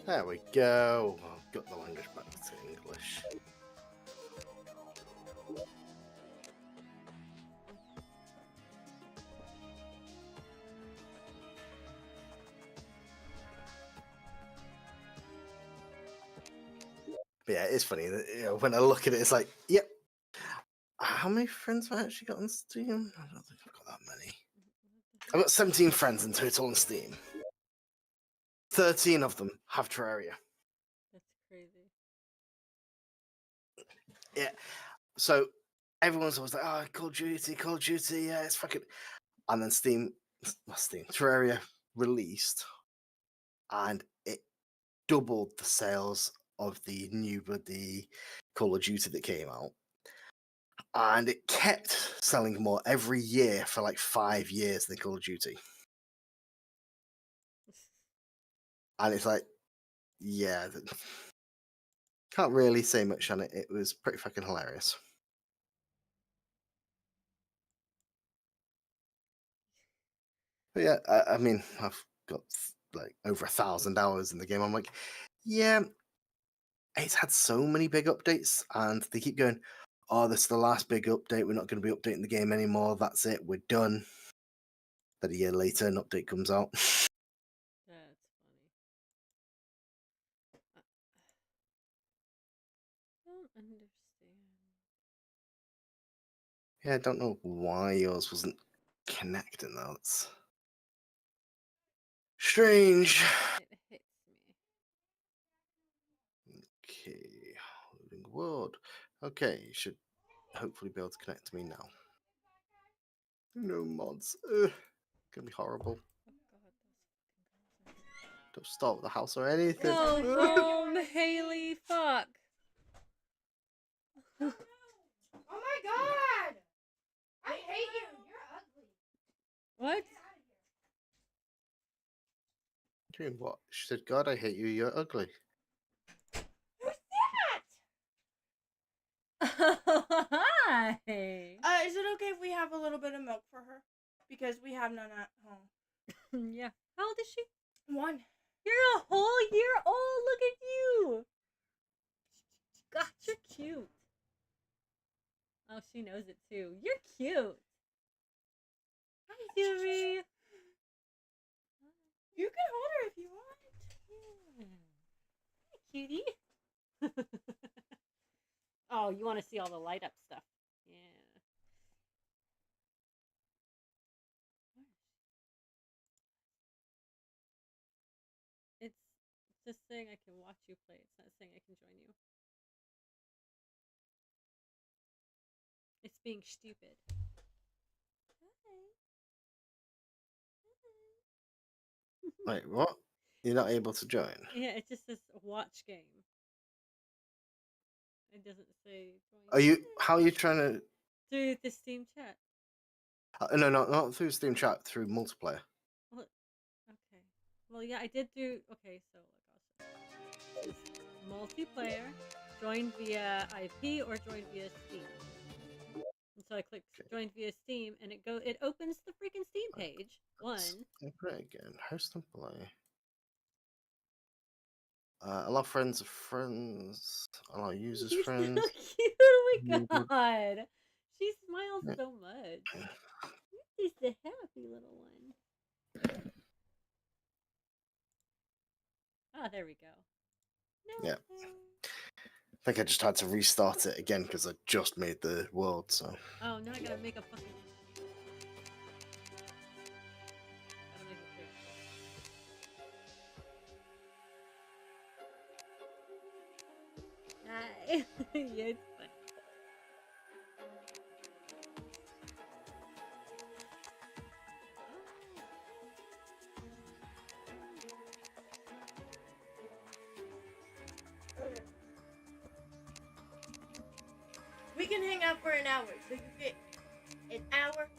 There we go. I've got the language back to English. But yeah, it's funny that when I look at it, it's like, yep. How many friends have I actually got on Steam? I don't think I've got that many. I've got 17 friends in total on Steam. 13 of them have Terraria. That's crazy. Yeah. So everyone's always like, oh, Call of Duty, yeah, it's fucking. And then Terraria released, and it doubled the sales of the Call of Duty that came out. And it kept selling more every year for like 5 years than Call of Duty. And it's like, yeah, can't really say much on it. It was pretty fucking hilarious. But yeah, I mean, I've got like over 1,000 hours in the game. I'm like, yeah, it's had so many big updates, and they keep going, oh, this is the last big update. We're not going to be updating the game anymore. That's it. We're done. Then a year later, an update comes out. That's funny. I don't understand. Yeah, I don't know why yours wasn't connecting. That's strange. It hits me. Okay, loading world. Okay, you should hopefully be able to connect to me now. No mods. Gonna be horrible. Oh god, those fucking guys. Don't start with the house or anything. Go home, Haley. Fuck. Oh my god! I hate you. You're ugly. What? Doing what? She said, God, I hate you. You're ugly. Who's that? Hi. Is it okay if we have a little bit of milk for her? Because we have none at home. Yeah. How old is she? 1. You're a whole year old. Look at you. God, you're cute. Oh, she knows it too. You're cute. Hi, Yuri. You can hold her if you want. Yeah. Hi, cutie. Oh, you want to see all the light up stuff? Yeah. It's just saying I can watch you play. It's not saying I can join you. It's being stupid. Hi. Wait, what? You're not able to join? Yeah, it just says watch game. It doesn't say join. Are you? How are you trying to? Through the Steam chat. No, not through Steam Chat. Through multiplayer. Well, okay. Well, yeah, I did do. Okay, so like also multiplayer, join via IP or join via Steam. And so I clicked join via Steam, and it opens the freaking Steam page. One. Okay, again. Host and play. Allow friends of friends. Allow users You're friends. so cute. Oh my god. She smiles so much. You're just a happy little one. Ah, there we go. No. Yeah. I think I just had to restart it again because I just made the world, so. Oh, now I gotta make a fucking. Hi. Yeah, it's fun. We can hang out for an hour, so you get an hour of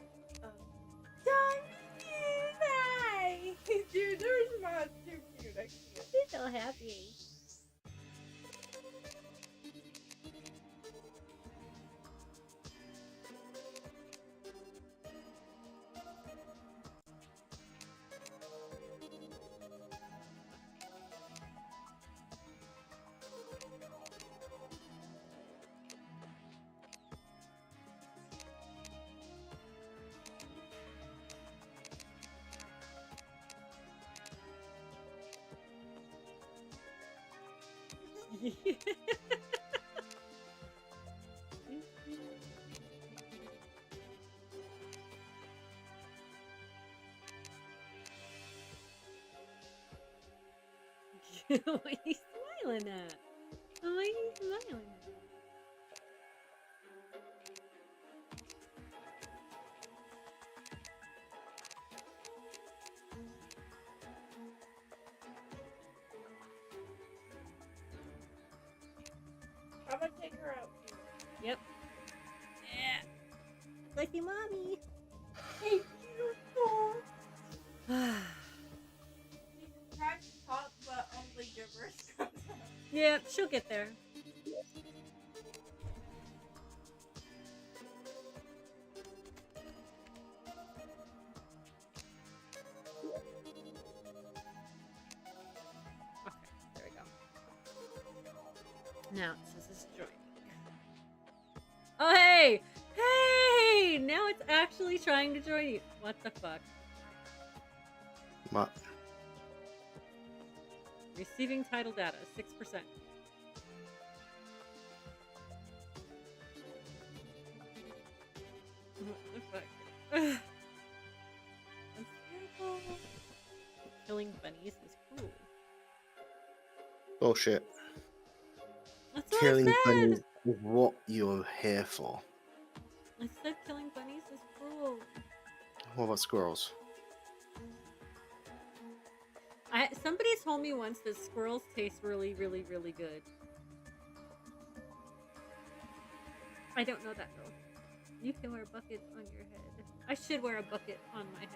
time with you. Hi. Dude, their smile's too cute. I can't. She's so happy. What are you smiling at? What are you smiling at? I'm gonna take her out. Yep. Yeah. Like your mommy. Hey, beautiful. She's trying to talk, but only gibberish comes out. Yeah, she'll get there. Okay, there we go. Now it says it's joining. Oh, hey! Hey! Now it's actually trying to join you. What the fuck? What? Receiving title data, 6%. What the fuck? That's terrible. Killing bunnies is cruel. Bullshit. That's what Killing I said! bunnies is what you're here for. I said killing bunnies is cruel. What about squirrels? Somebody told me once that squirrels taste really, really, really good. I don't know that though. You can wear buckets on your head. I should wear a bucket on my head.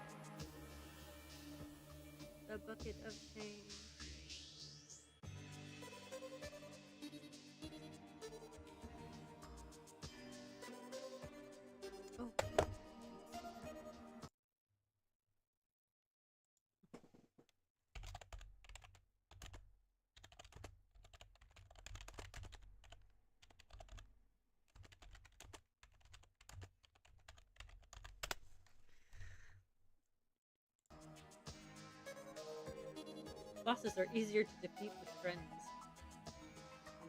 The bucket of shame. Oh. Bosses are easier to defeat with friends.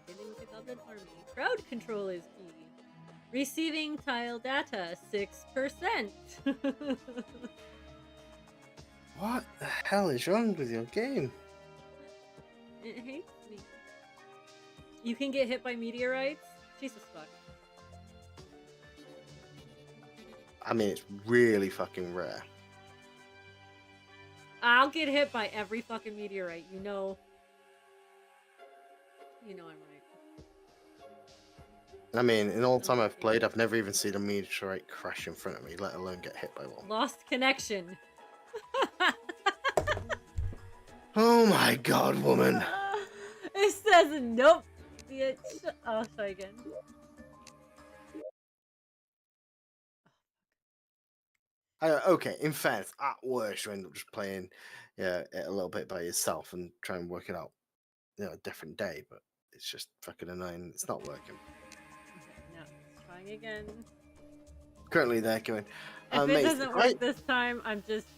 Beginning with the Goblin Army. Crowd control is key. Receiving tile data, 6%. What the hell is wrong with your game? It hates me. You can get hit by meteorites? Jesus fuck. I mean, it's really fucking rare. I'll get hit by every fucking meteorite, you know. You know I'm right. I mean, in all the time I've played, I've never even seen a meteorite crash in front of me, let alone get hit by one. Lost connection. Oh my god, woman! It says nope, bitch. I'll try again. Okay, in fact, at worst, you end up just playing it a little bit by yourself and try and work it out, a different day, but it's just fucking annoying. It's not working. Okay, now let's try again. Currently, they're going. If it mate, doesn't work this time, I'm just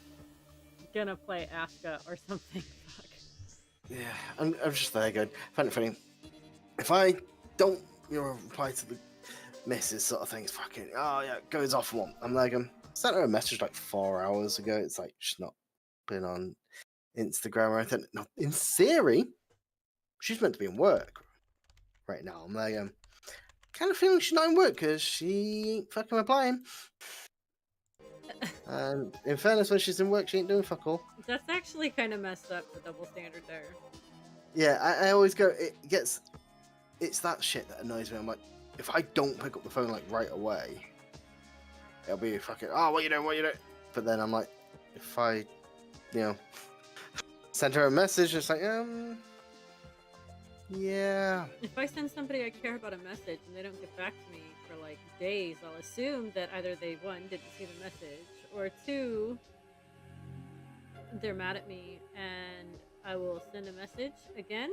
gonna play Aska or something. Fuck. Yeah, I'm just there going. Find it funny. If I don't, reply to the misses sort of thing, it's fucking. Oh yeah, it goes off one. I'm like, sent her a message like 4 hours ago. It's like she's not been on Instagram or anything. No, in theory, she's meant to be in work right now. I'm like, kind of feeling she's not in work because she ain't fucking replying. And in fairness, when she's in work, she ain't doing fuck all. That's actually kind of messed up, the double standard there. Yeah, I always go. It's that shit that annoys me. I'm like, if I don't pick up the phone like right away, it'll be fucking. Oh, what you doing? What you doing? But then I'm like, if I, send her a message, it's like, yeah. If I send somebody I care about a message and they don't get back to me for like days, I'll assume that either they, one, didn't see the message, or two, they're mad at me, and I will send a message again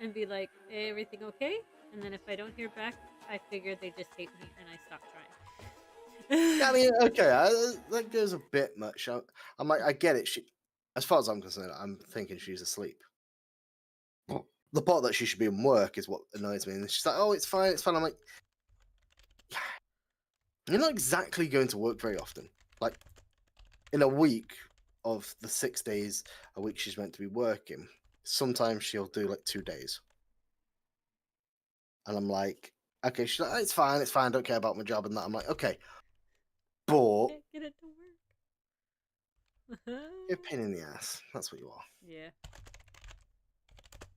and be like, hey, everything okay? And then if I don't hear back, I figure they just hate me and I stop trying. I mean, okay, that goes a bit much. I'm like, I get it. As far as I'm concerned, I'm thinking she's asleep. the part that she should be in work is what annoys me. And she's like, "Oh, it's fine, it's fine." I'm like, "You're not exactly going to work very often. Like, in a week of the 6 days a week she's meant to be working, sometimes she'll do like 2 days." And I'm like, "Okay." She's like, "It's fine, I don't care about my job and that." I'm like, "Okay, but Can't get it to work. you're a pain in the ass. That's what you are. Yeah.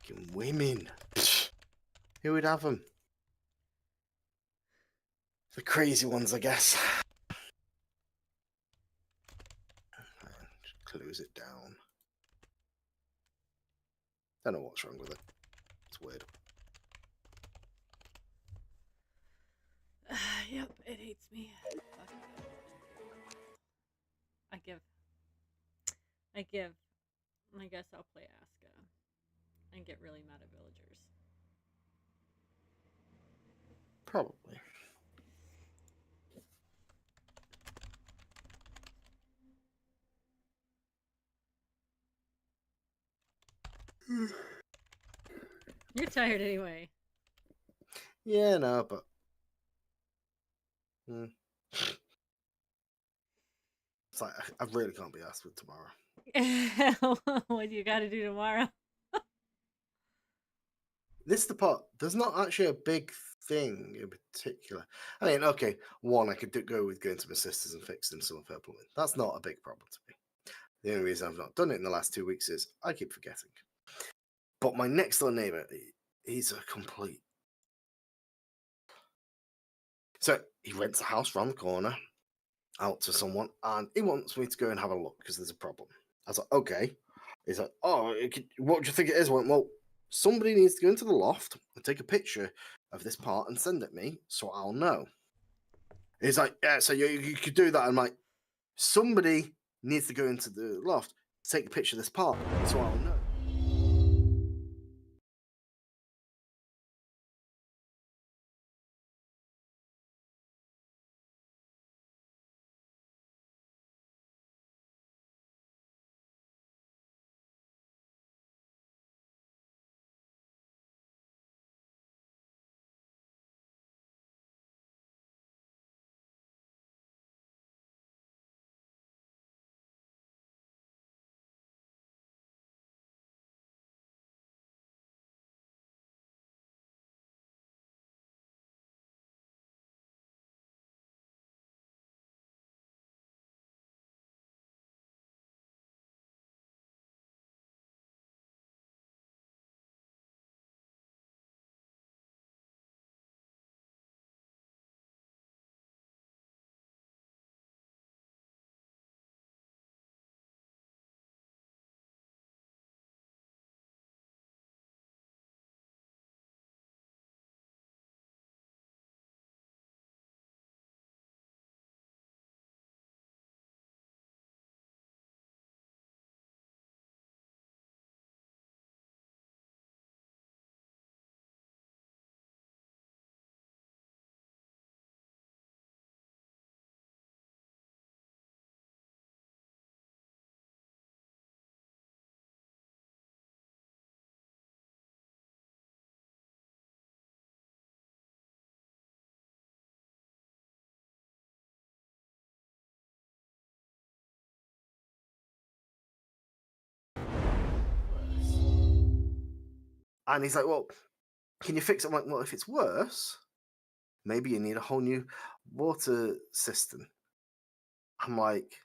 Fucking women. Who would have them? The crazy ones, I guess." Just close it down. Don't know what's wrong with it. It's weird. Yep, it hates me. I give. I guess I'll play Aska and get really mad at villagers. Probably. You're tired anyway. Yeah, no, but it's like I really can't be asked with tomorrow. What do you got to do tomorrow? This is the part. There's not actually a big thing in particular. I mean, okay, one, I could go with going to my sisters and fixing some of her plumbing. That's not a big problem to me. The only reason I've not done it in the last 2 weeks is I keep forgetting. But my next door neighbor, he's a complete. So he rents a house round the corner out to someone, and he wants me to go and have a look because there's a problem. I was like, okay. He's like, "Oh, what do you think it is?" I went, "Well, somebody needs to go into the loft and take a picture of this part and send it me so I'll know." He's like, "Yeah, so you could do that." I'm like, "Somebody needs to go into the loft, take a picture of this part so I'll know." And he's like, "Well, can you fix it?" I'm like, "Well, if it's worse, maybe you need a whole new water system." I'm like,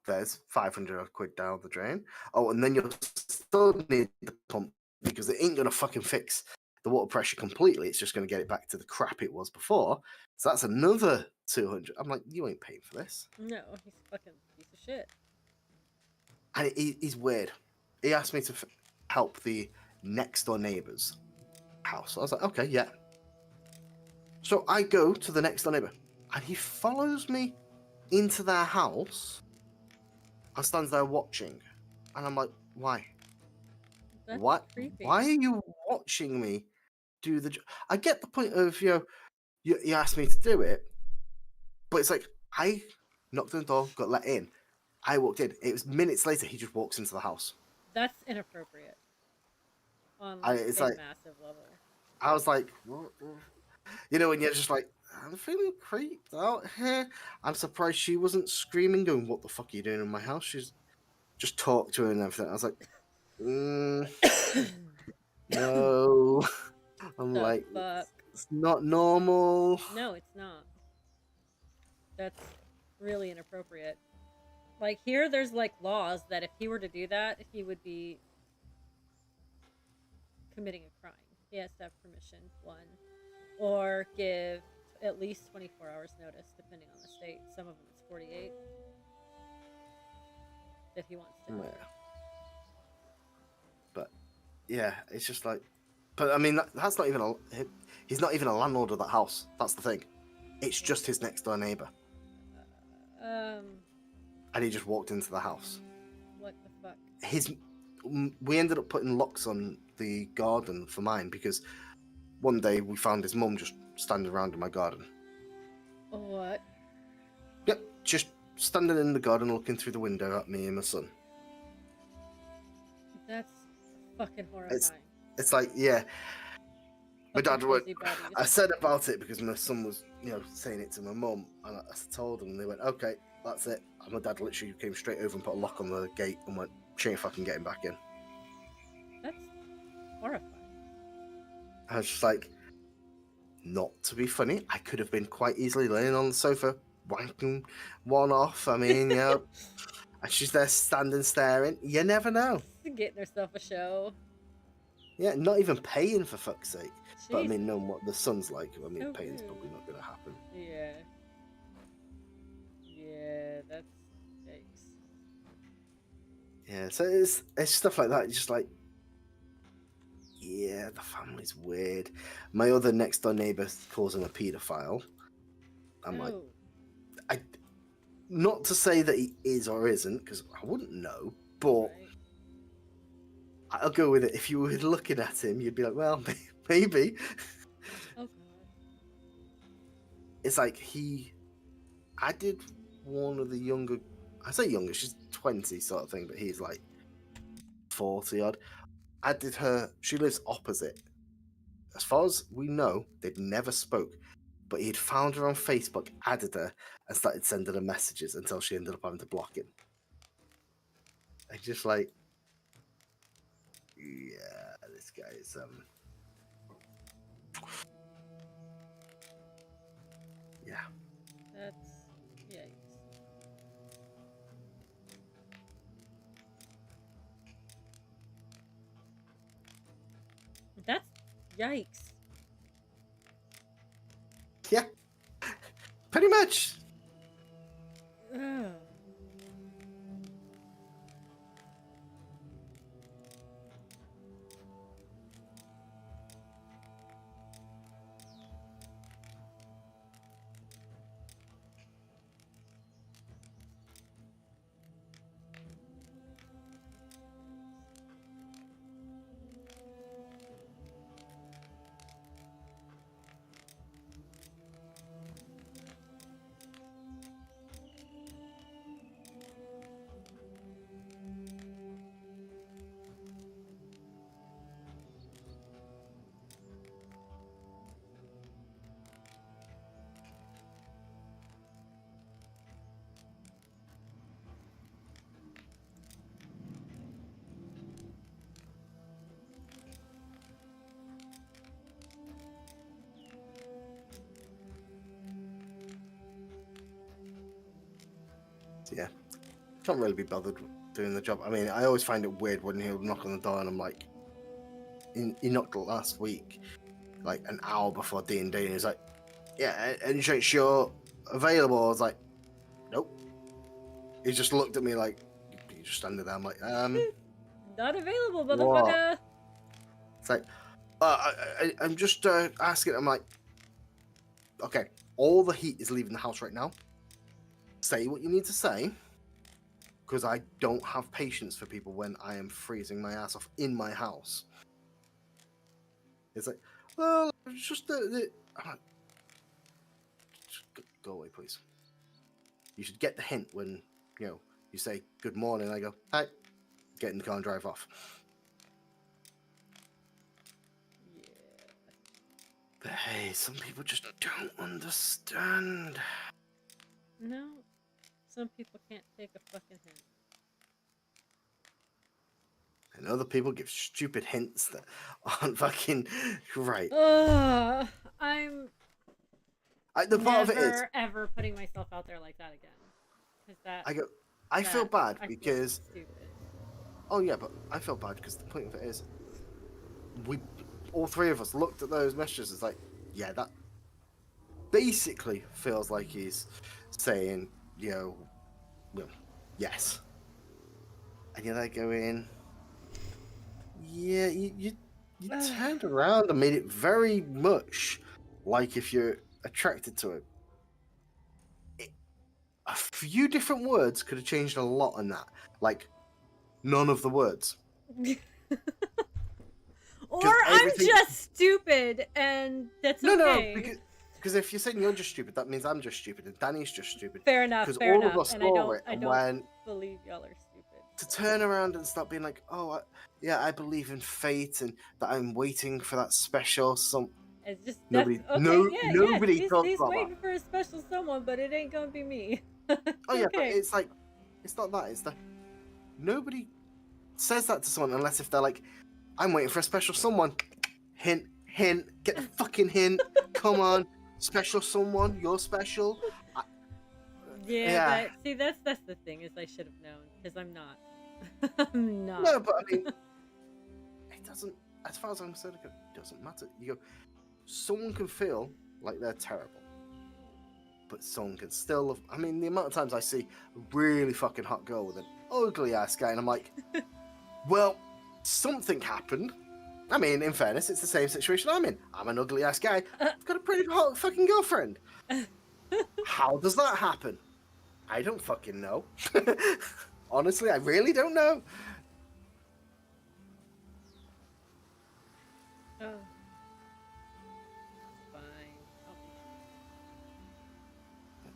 "There's 500 quid down the drain. Oh, and then you'll still need the pump because it ain't going to fucking fix the water pressure completely. It's just going to get it back to the crap it was before. So that's another 200. I'm like, "You ain't paying for this." No, he's a fucking piece of shit. And he's weird. He asked me to help the next door neighbor's house. I was like, "Okay, yeah." So I go to the next door neighbor, and he follows me into their house and stands there watching. And I'm like, "Why? That's What? creepy. Why are you watching me do the job?" I get the point of, you asked me to do it, but it's like, I knocked on the door, got let in. I walked in. It was minutes later, he just walks into the house. That's inappropriate. on it's a like massive level. I was like, what? You know, when you're just like, I'm feeling creeped out here. I'm surprised she wasn't screaming, going, "What the fuck are you doing in my house?" She's just talked to her and everything. I was like, no. I'm The like, fuck? it's not normal. No, it's not. That's really inappropriate. Like here, there's like laws that if he were to do that, he would be committing a crime. He has to have permission, one, or give at least 24 hours notice, depending on the state. Some of them it's 48 that he wants to. Yeah. But yeah, it's just like, but I mean, that's not even he's not even a landlord of that house. That's the thing. It's just his next door neighbor, and he just walked into the house. What the fuck? We ended up putting locks on the garden for mine because one day we found his mum just standing around in my garden. What? Yep, just standing in the garden looking through the window at me and my son. That's fucking horrifying. It's like, yeah. My dad would. Busybodies. I said about it because my son was, saying it to my mum, and I told them, and they went, "Okay, that's it." And my dad literally came straight over and put a lock on the gate and went, "She ain't fucking getting back in." That's horrifying. I was just like, not to be funny, I could have been quite easily laying on the sofa, wanking one off. I mean, and she's there standing staring. You never know. Getting herself a show. Yeah, not even paying, for fuck's sake. Jeez. But I mean, knowing what the son's like, I mean, So paying's rude. probably not going to happen. Yeah. Yeah, that's yikes. Yeah, so it's stuff like that. It's just like, yeah, the family's weird. My other next door neighbor calls him a paedophile. I'm like, not to say that he is or isn't, because I wouldn't know, but right. I'll go with it. If you were looking at him, you'd be like, well, maybe. Oh god. It's like I did one of the younger, I say younger, she's 20 sort of thing, but he's like 40 odd. I did her, she lives opposite. As far as we know, they'd never spoke, but he'd found her on Facebook, added her, and started sending her messages until she ended up having to block him. And just like, yeah, this guy is yeah. That's yikes. That's yikes. Yeah. Pretty much. Ugh. Yeah. Can't really be bothered doing the job. I mean, I always find it weird when he'll knock on the door and I'm like, he knocked last week, like an hour before D&D, and he's like, yeah, insurance sure available. I was like, nope. He just looked at me like, you just standing there. I'm like, Not available, motherfucker. It's like, I'm just asking. I'm like, okay, all the heat is leaving the house right now. Say what you need to say, because I don't have patience for people when I am freezing my ass off in my house. It's like, well, it's just I'm like, just go away, please. You should get the hint when, you say good morning. I go, hi, get in the car and drive off. But hey, some people just don't understand. No, some people can't take a fucking hint. And other people give stupid hints that aren't fucking right. Ugh, I'm The part of it is, never ever putting myself out there like that again. Because I feel bad I feel because, stupid. oh yeah, but I feel bad because the point of it is, we, all three of us looked at those messages. It's like, yeah, that basically feels like he's saying, well, yes. And you're like going, yeah, you turned around and made it very much like if you're attracted to it. A few different words could have changed a lot on that. Like, none of the words. Or I'm everything- just stupid, and that's No, okay. because if you're saying you're just stupid, that means I'm just stupid and Danny's just stupid. Fair enough. Because Fair all enough. of us And saw it, I and don't when believe y'all are stupid. to turn around and start being like, oh, yeah, I believe in fate and that I'm waiting for that special It's just Nobody- okay. no- Yeah, nobody yeah. talks He's about waiting for a special someone, but it ain't gonna be me. Oh yeah, but okay. it's like, it's not that. It's that nobody says that to someone unless if they're like, I'm waiting for a special someone. Hint, hint, get the fucking hint. Come on, special someone, you're special. Yeah, but see, that's the thing is I should have known because I'm not. I'm not. No, but I mean, it doesn't. As far as I'm concerned, it doesn't matter. You go, someone can feel like they're terrible, but someone can still love. I mean, the amount of times I see a really fucking hot girl with an ugly ass guy, and I'm like, well, something happened. I mean, in fairness, it's the same situation I'm in. I'm an ugly ass guy. I've got a pretty hot fucking girlfriend. How does that happen? I don't fucking know. Honestly, I really don't know. Oh. Fine.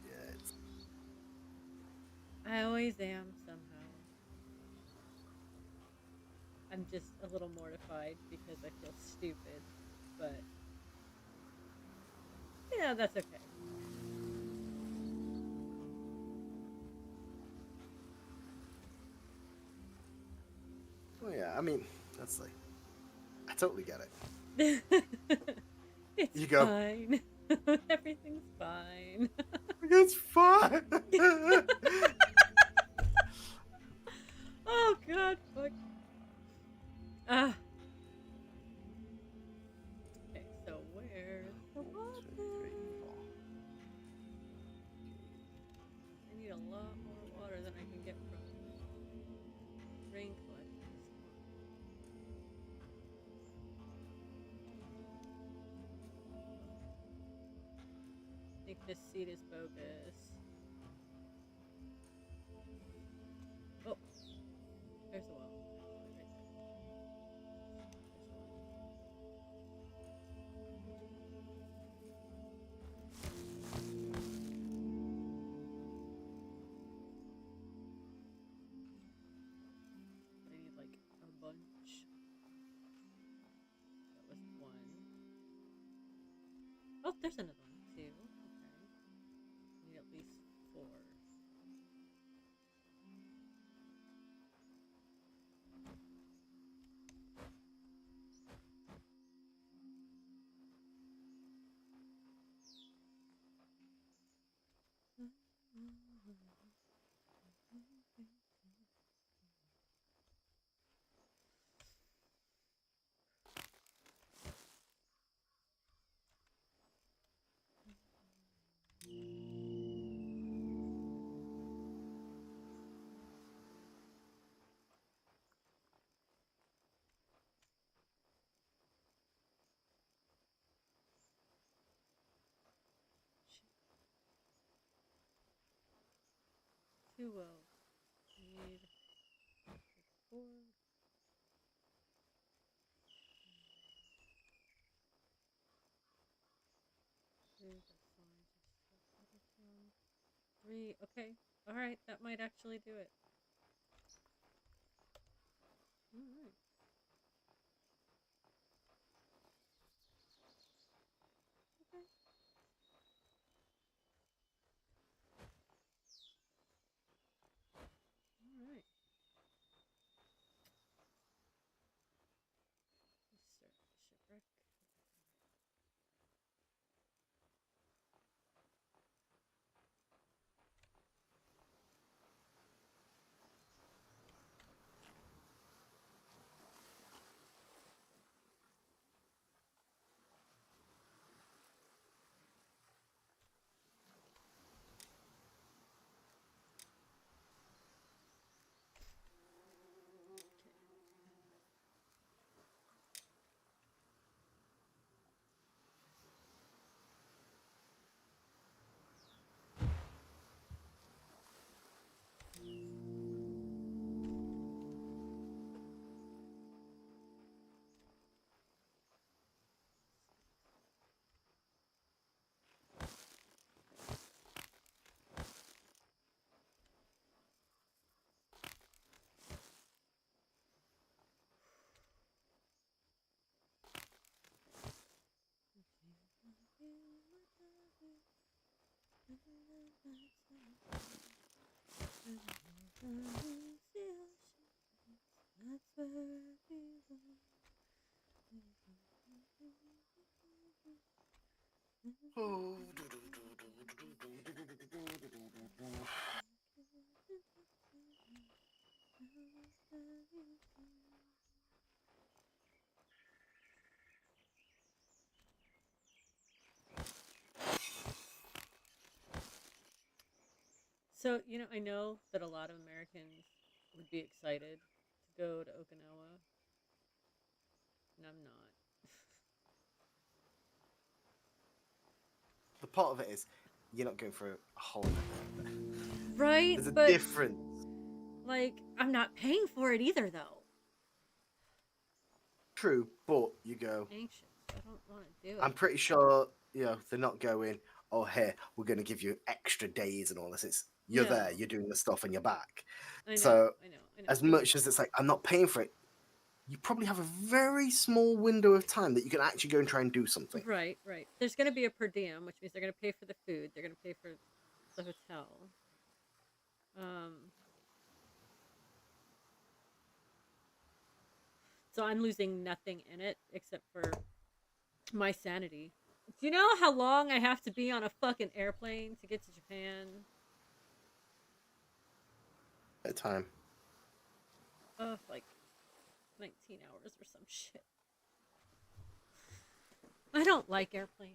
Yeah, I always am somehow. I'm just a little mortified because I feel stupid, but yeah, that's okay. well, yeah, I mean, that's like, I totally get it. It's You go. fine. Everything's fine. It's fine. Oh god, fuck. Ah. Okay, so where's the water? I need a lot more water than I can get from rain collectors. I think this seed is bogus. Oh, there's the well. Right there. I need like a bunch. That was one. Oh, there's another one too. Okay. Need at least 4. Two wells. Need 4. Two, that's fine. Just the other one. 3. Okay. Alright, that might actually do it. Alright. So, I know that a lot of Americans would be excited to go to Okinawa, and I'm not. The part of it is you're not going for a holiday. Right? There's a But, difference. I'm not paying for it either, though. True, but you go. Anxious. I don't want to do it. I'm pretty sure they're not going. Oh, here we're going to give you extra days and all this. It's you're there, No. you're doing the stuff, and you're back. I know, So I know. as much as it's like I'm not paying for it, you probably have a very small window of time that you can actually go and try and do something. Right. There's going to be a per diem, which means they're going to pay for the food. They're going to pay for the hotel. So I'm losing nothing in it except for my sanity. Do you know how long I have to be on a fucking airplane to get to Japan? At a time. Like 19 hours or some shit. I don't like airplanes.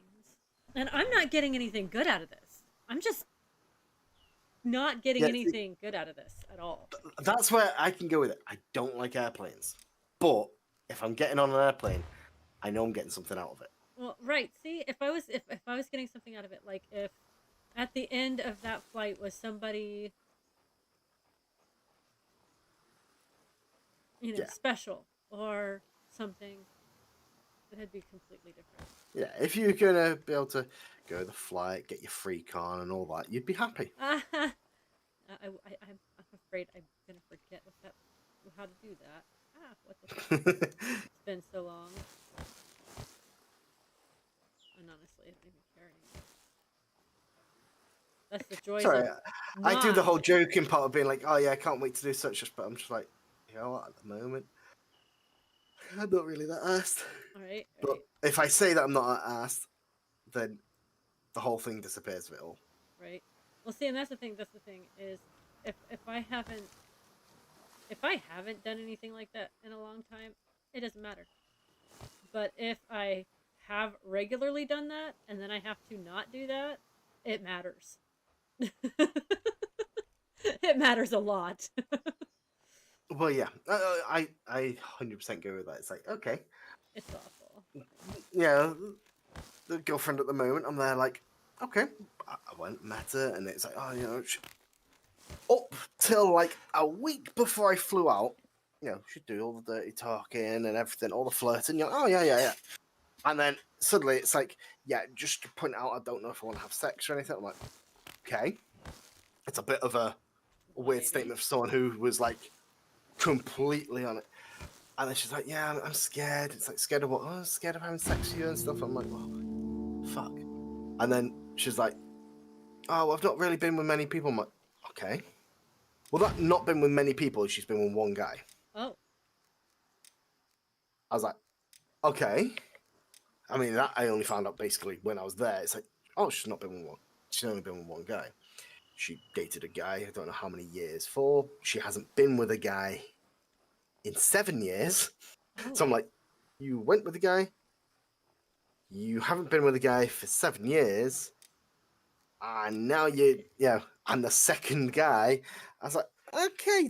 And I'm not getting anything good out of this. I'm just not getting anything good out of this at all. That's where I can go with it. I don't like airplanes. But if I'm getting on an airplane, I know I'm getting something out of it. Well, right. See, if I was getting something out of it, like if at the end of that flight was somebody special or something, it'd be completely different. Yeah, if you're gonna be able to go the flight, get your free car and all that, you'd be happy. I'm afraid I'm gonna forget how to do that. What the fuck? It's been so long. And honestly, I don't even care anymore. That's the joy. Sorry, I do the whole joking part of being like, oh yeah, I can't wait to do such, but I'm just like, you know what, at the moment, I'm not really that asked. Right. But if I say that I'm not that asked, then the whole thing disappears of it all. Right. Well, see, and that's the thing is if I haven't done anything like that in a long time, it doesn't matter. But if I have regularly done that and then I have to not do that, it matters. It matters a lot. Well, yeah, I 100% go with that. It's like, okay, it's awful. Yeah, the girlfriend at the moment, I'm there like, okay, I went, met her, and it's like, oh, up till like a week before I flew out, she'd do all the dirty talking and everything, all the flirting. You're like, oh, yeah. And then suddenly it's like, yeah, just to point out, I don't know if I want to have sex or anything. I'm like, okay. It's a bit of a weird statement for someone who was like completely on it. And then she's like, yeah, I'm scared. It's like, scared of what? Oh, I'm scared of having sex with you and stuff. I'm like, oh, fuck. And then she's like, oh, I've not really been with many people. I'm like, okay. Well, that not been with many people. She's been with one guy. Oh. I was like, okay. I mean, that I only found out basically when I was there. It's like, oh, she's not been with one. She's only been with one guy. She dated a guy, I don't know how many years for. She hasn't been with a guy in 7 years. Oh. So I'm like, you went with a guy, you haven't been with a guy for 7 years, and now I'm the second guy. I was like, okay,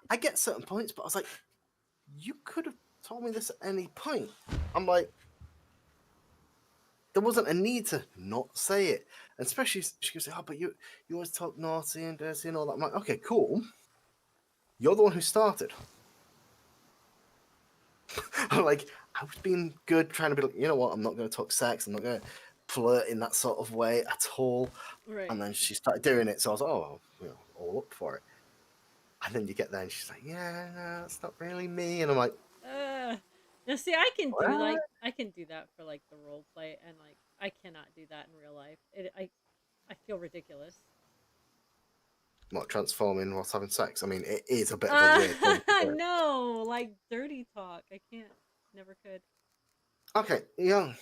I get certain points, but I was like, you could have told me this at any point. I'm like, there wasn't a need to not say it. And especially, she goes, oh, but you always talk naughty and dirty and all that. I'm like, okay, cool. You're the one who started. I'm like, I was being good, trying to be like, you know what, I'm not going to talk sex. I'm not going to flirt in that sort of way at all. Right. And then she started doing it. So I was like, oh, all up for it. And then you get there and she's like, yeah, no, it's not really me. And I'm like, now see, I can do that for like the role play, and like I cannot do that in real life. I feel ridiculous. Not transforming whilst having sex. I mean, it is a bit of a weird thing to do. No, like dirty talk. I can't. Never could. Okay, yeah,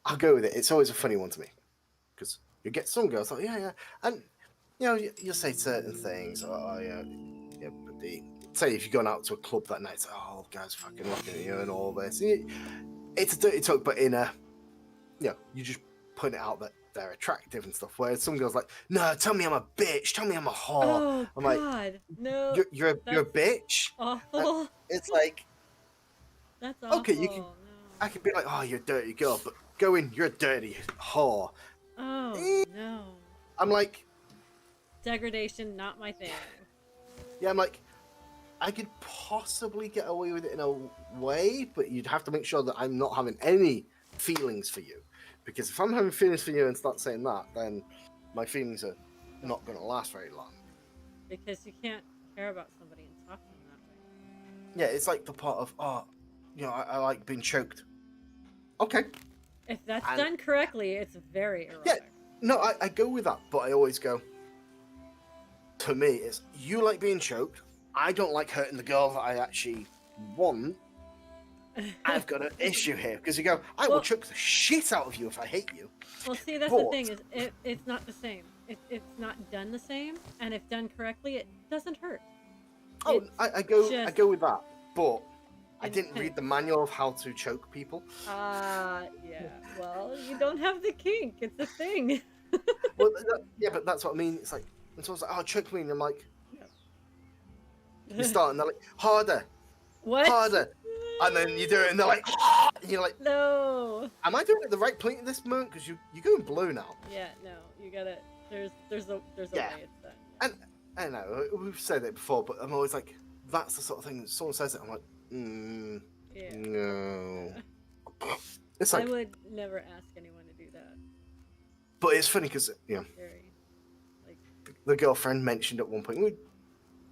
I'll go with it. It's always a funny one to me because you get some girls like, yeah, and you say certain things. Oh, yeah, but say if you're going out to a club that night, it's like, oh, guys, fucking looking at you and all this. It's a dirty talk, but in a, you just put it out that they're attractive and stuff. Whereas some girls like, no, tell me I'm a bitch, tell me I'm a whore. Oh I'm like, God, no. you're a bitch. Awful. It's like, That's awful. okay, you can. No. I could be like, oh, you're a dirty girl, but go in, you're a dirty whore. Oh no. I'm like, Degradation, not my thing. yeah, I'm like, I could possibly get away with it in a way, but you'd have to make sure that I'm not having any feelings for you. Because if I'm having feelings for you and start saying that, then my feelings are not going to last very long. Because you can't care about somebody and talk to them that way. Yeah, it's like the part of, I like being choked. Okay. If that's And- done correctly, it's very erotic. Yeah. No, I go with that, but I always go, to me, it's you like being choked. I don't like hurting the girl that I actually want. I've got an issue here. Because you go, I will Well- choke the shit out of you if I hate you. Well, see, that's the But- thing, is it's not the same. It's not done the same, and if done correctly, it doesn't hurt. Oh, It's I go just- with that. But I didn't intense. read the manual of how to choke people. Yeah. Well, you don't have the kink. It's a thing. Well, yeah, but that's what I mean. It's like, and someone's like, oh, choke me. And I'm like, you start, and they're like, harder, What? harder. And then you do it, and they're like, and you're like, No. am I doing it the right point at this moment? Because you're going blue now. Yeah. No. You gotta. There's a Yeah. way it's done. I know, we've said it before, but I'm always like, that's the sort of thing that someone says it, I'm like, Yeah. no. It's I like, would never ask anyone to do that. but it's funny because, Very. Like. the girlfriend mentioned at one point, we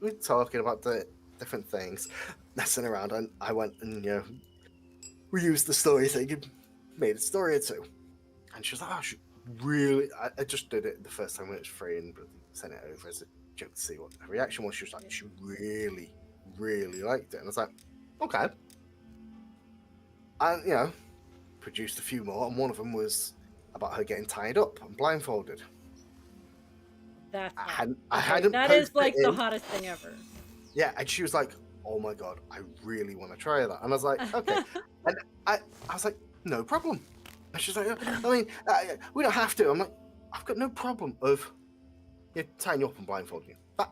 were talking about the different things, messing around, and I went and, we used the story thing and made a story or two. And she was like, oh, I just did it the first time when it was free and sent it over as a joke to see what her reaction was. She was like, she really, really liked it. And I was like, okay. And, produced a few more, and one of them was about her getting tied up and blindfolded. That's. I hot. hadn't That is posted like it the in. hottest thing ever. Yeah, and she was like, oh my god, I really want to try that. And I was like, okay. And I was like, no problem. And she's like, I mean, we don't have to. I'm like, I've got no problem of tying you up and blindfolding you. But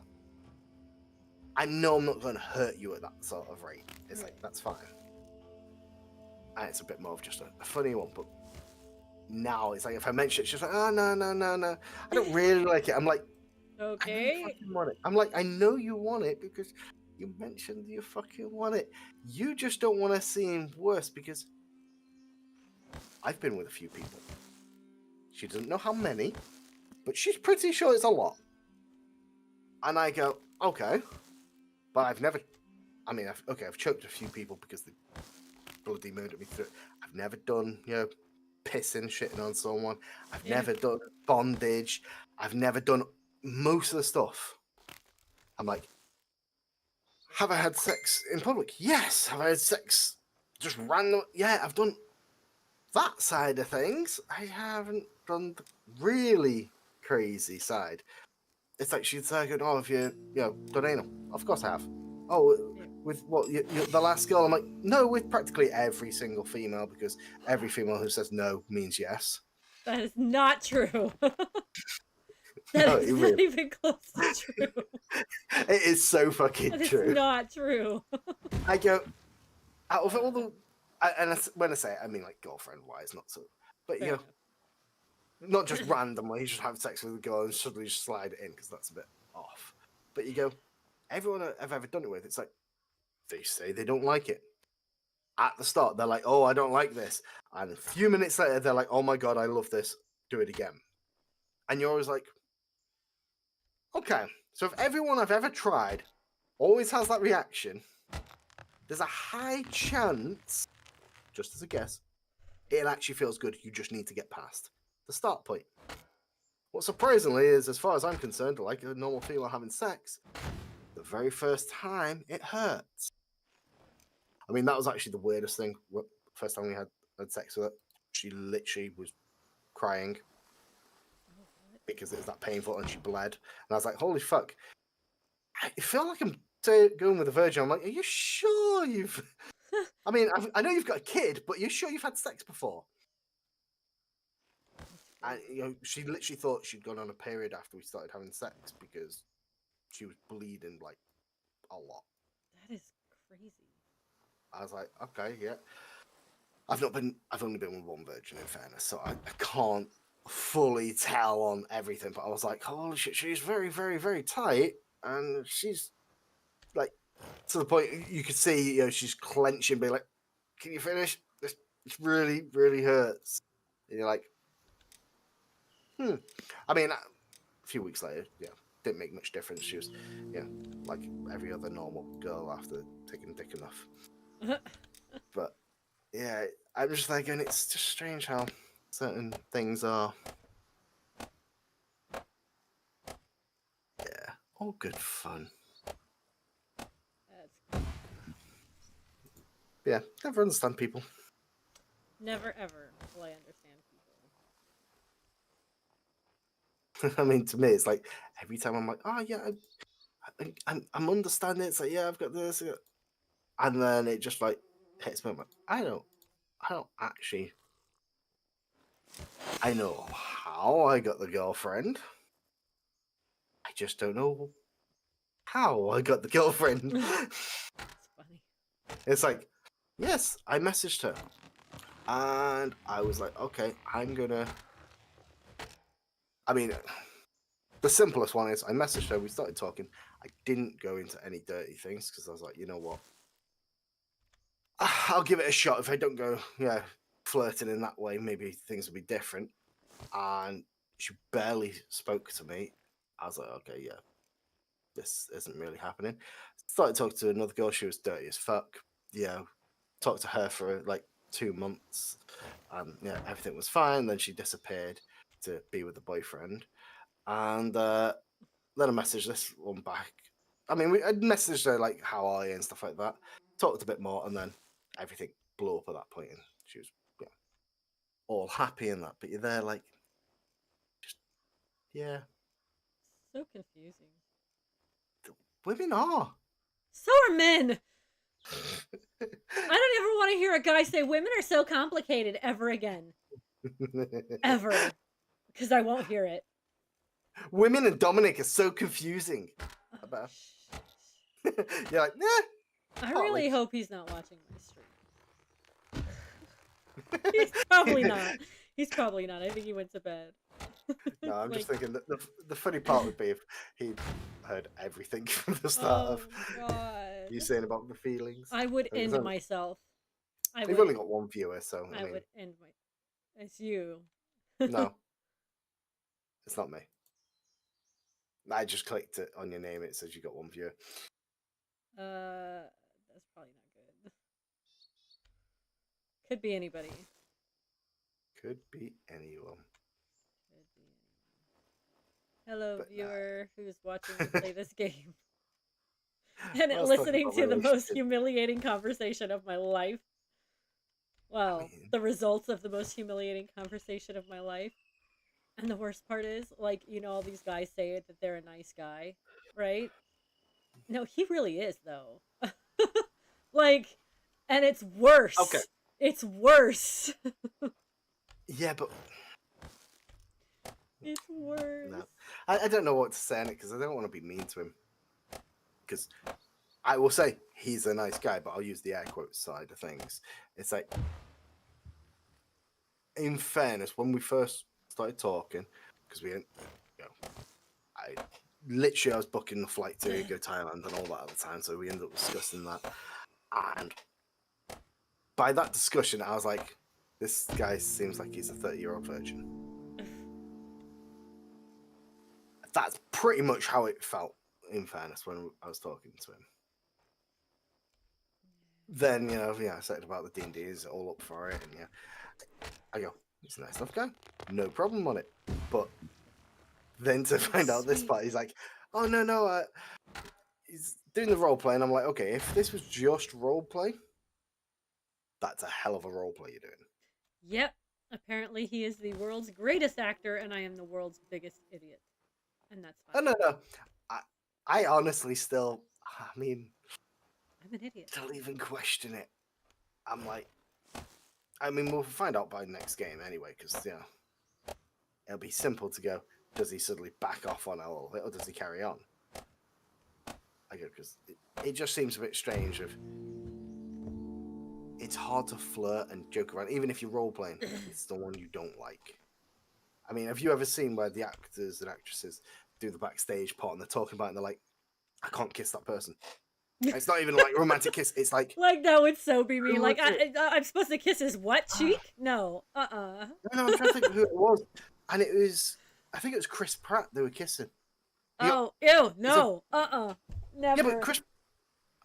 I know I'm not going to hurt you at that sort of rate. It's like, that's fine. And it's a bit more of just a funny one, but now it's like, if I mention it, she's like, oh, no. I don't really like it. I'm like, I know you Okay. fucking want it. I'm like, I know you want it because you mentioned you fucking want it. You just don't want to seem worse because I've been with a few people. She doesn't know how many, but she's pretty sure it's a lot. And I go, okay, but I've never. I mean, I've choked a few people because they bloody murdered me through it. I've never done, pissing, shitting on someone. I've Yeah. never done bondage. I've never done most of the stuff. I'm like, have I had sex in public? Yes. Have I had sex just random? Yeah, I've done that side of things. I haven't done the really crazy side. It's like she'd say, oh, have you done anal? Of course I have. Oh, with what, the last girl? I'm like, no, with practically every single female, because every female who says no means yes. That is not true. No, That is it not really- even close to true. It is so fucking That is true. not true. I go, out of all the, when I say it, I mean like girlfriend-wise, not so, but Fair enough. not just randomly, you just have sex with a girl and suddenly just slide it in, because that's a bit off. But you go, everyone I've ever done it with, it's like, they say they don't like it. At the start, they're like, oh, I don't like this. And a few minutes later, they're like, oh my God, I love this. Do it again. And you're always like, okay, so if everyone I've ever tried always has that reaction, there's a high chance, just as a guess, it actually feels good. You just need to get past the start point. What surprisingly is, as far as I'm concerned, like a normal female having sex, the very first time it hurts. I mean, that was actually the weirdest thing. First time we had sex with her, she literally was crying Oh, what? because it was that painful and she bled. And I was like, holy fuck. I feel like I'm going with a virgin. I'm like, are you sure you've... I mean, I know you've got a kid, but you're sure you've had sex before? And she literally thought she'd gone on a period after we started having sex because she was bleeding like a lot. That is crazy. I was like, okay, yeah. I've only been with one virgin, in fairness, so I can't fully tell on everything. But I was like, holy shit, she's very, very, very tight, and she's like to the point you could see, she's clenching, being like, "Can you finish? This really, really hurts." And you're like, I mean, a few weeks later, didn't make much difference. She was, like every other normal girl after taking dick enough. But yeah, I'm just thinking it's just strange how certain things are. Yeah, all good fun. That's Yeah, never understand people. never ever will I understand I mean, to me, it's like every time I'm like, oh yeah, I'm understanding. It's like, yeah, I've got this, and then it just like hits me. I'm like, I don't actually. I know how I got the girlfriend. I just don't know how I got the girlfriend. It's funny. It's like, yes, I messaged her, and I was like, okay, I'm gonna. I mean, the simplest one is I messaged her. We started talking. I didn't go into any dirty things because I was like, you know what? I'll give it a shot. If I don't go, flirting in that way, maybe things will be different. And she barely spoke to me. I was like, okay, yeah, this isn't really happening. Started talking to another girl. She was dirty as fuck. Talked to her for like 2 months. Everything was fine. Then she disappeared to be with the boyfriend. And then I messaged this one back. I mean, I messaged her like, how are you and stuff like that. Talked a bit more, and then everything blew up at that point, and she was all happy in that. But you're there like, just So confusing. women are. So are men. I don't ever want to hear a guy say women are so complicated ever again. Ever. Because I won't hear it. Women and Dominic are so confusing. Oh, You're like, I partly. really hope he's not watching my stream. He's probably not. He's probably not. I think he went to bed. No, I'm just Like, thinking that the funny part would be if he heard everything from the start of God. you saying about the feelings. I would It was end only- myself. We've only got one viewer, so I mean, would end my. It's you. no, it's not me. I just clicked it on your name. It says you got one viewer. That's probably not good. Could be anybody. Could be anyone. Could be anyone. Hello, But nah. viewer who's watching me play this game and I was talking listening about to the most relationships. humiliating conversation of my life. Well, mean- the results of the most humiliating conversation of my life. And the worst part is, like, all these guys say it that they're a nice guy, right? No, he really is, though. Like, and it's worse. Okay. It's worse. Yeah, but It's worse. no. I don't know what to say on it because I don't want to be mean to him. Because I will say he's a nice guy, but I'll use the air quotes side of things. It's like, in fairness, when we first started talking, because we didn't, I was booking the flight to go to Thailand and all that at the time, so we ended up discussing that. And by that discussion, I was like, this guy seems like he's a 30-year-old virgin. That's pretty much how it felt, in fairness, when I was talking to him. Then, I said about the D&D is all up for it, and I go, he's a nice enough guy, no problem on it. But then to find out this Sweet. part, he's like, oh no, he's doing the role play, and I'm like, okay, if this was just role play, that's a hell of a role play you're doing. Yep. Apparently, he is the world's greatest actor, and I am the world's biggest idiot. And that's Oh fine. no, I honestly still, I mean, I'm an idiot. still even question it. I'm like, I mean, we'll find out by next game anyway, because it'll be simple to go. Does he suddenly back off on a little bit, or does he carry on? I go because it just seems a bit strange. It's hard to flirt and joke around, even if you're role playing. It's the one you don't like. I mean, have you ever seen where the actors and actresses do the backstage part and they're talking about it and they're like, I can't kiss that person. It's not even like a romantic kiss. It's like that would so be me. Who Like, was it? I'm supposed to kiss his what cheek? No. no, I'm trying to think of who it was, and I think it was Chris Pratt they were kissing. Oh, ew, no. Never. Yeah, but Chris.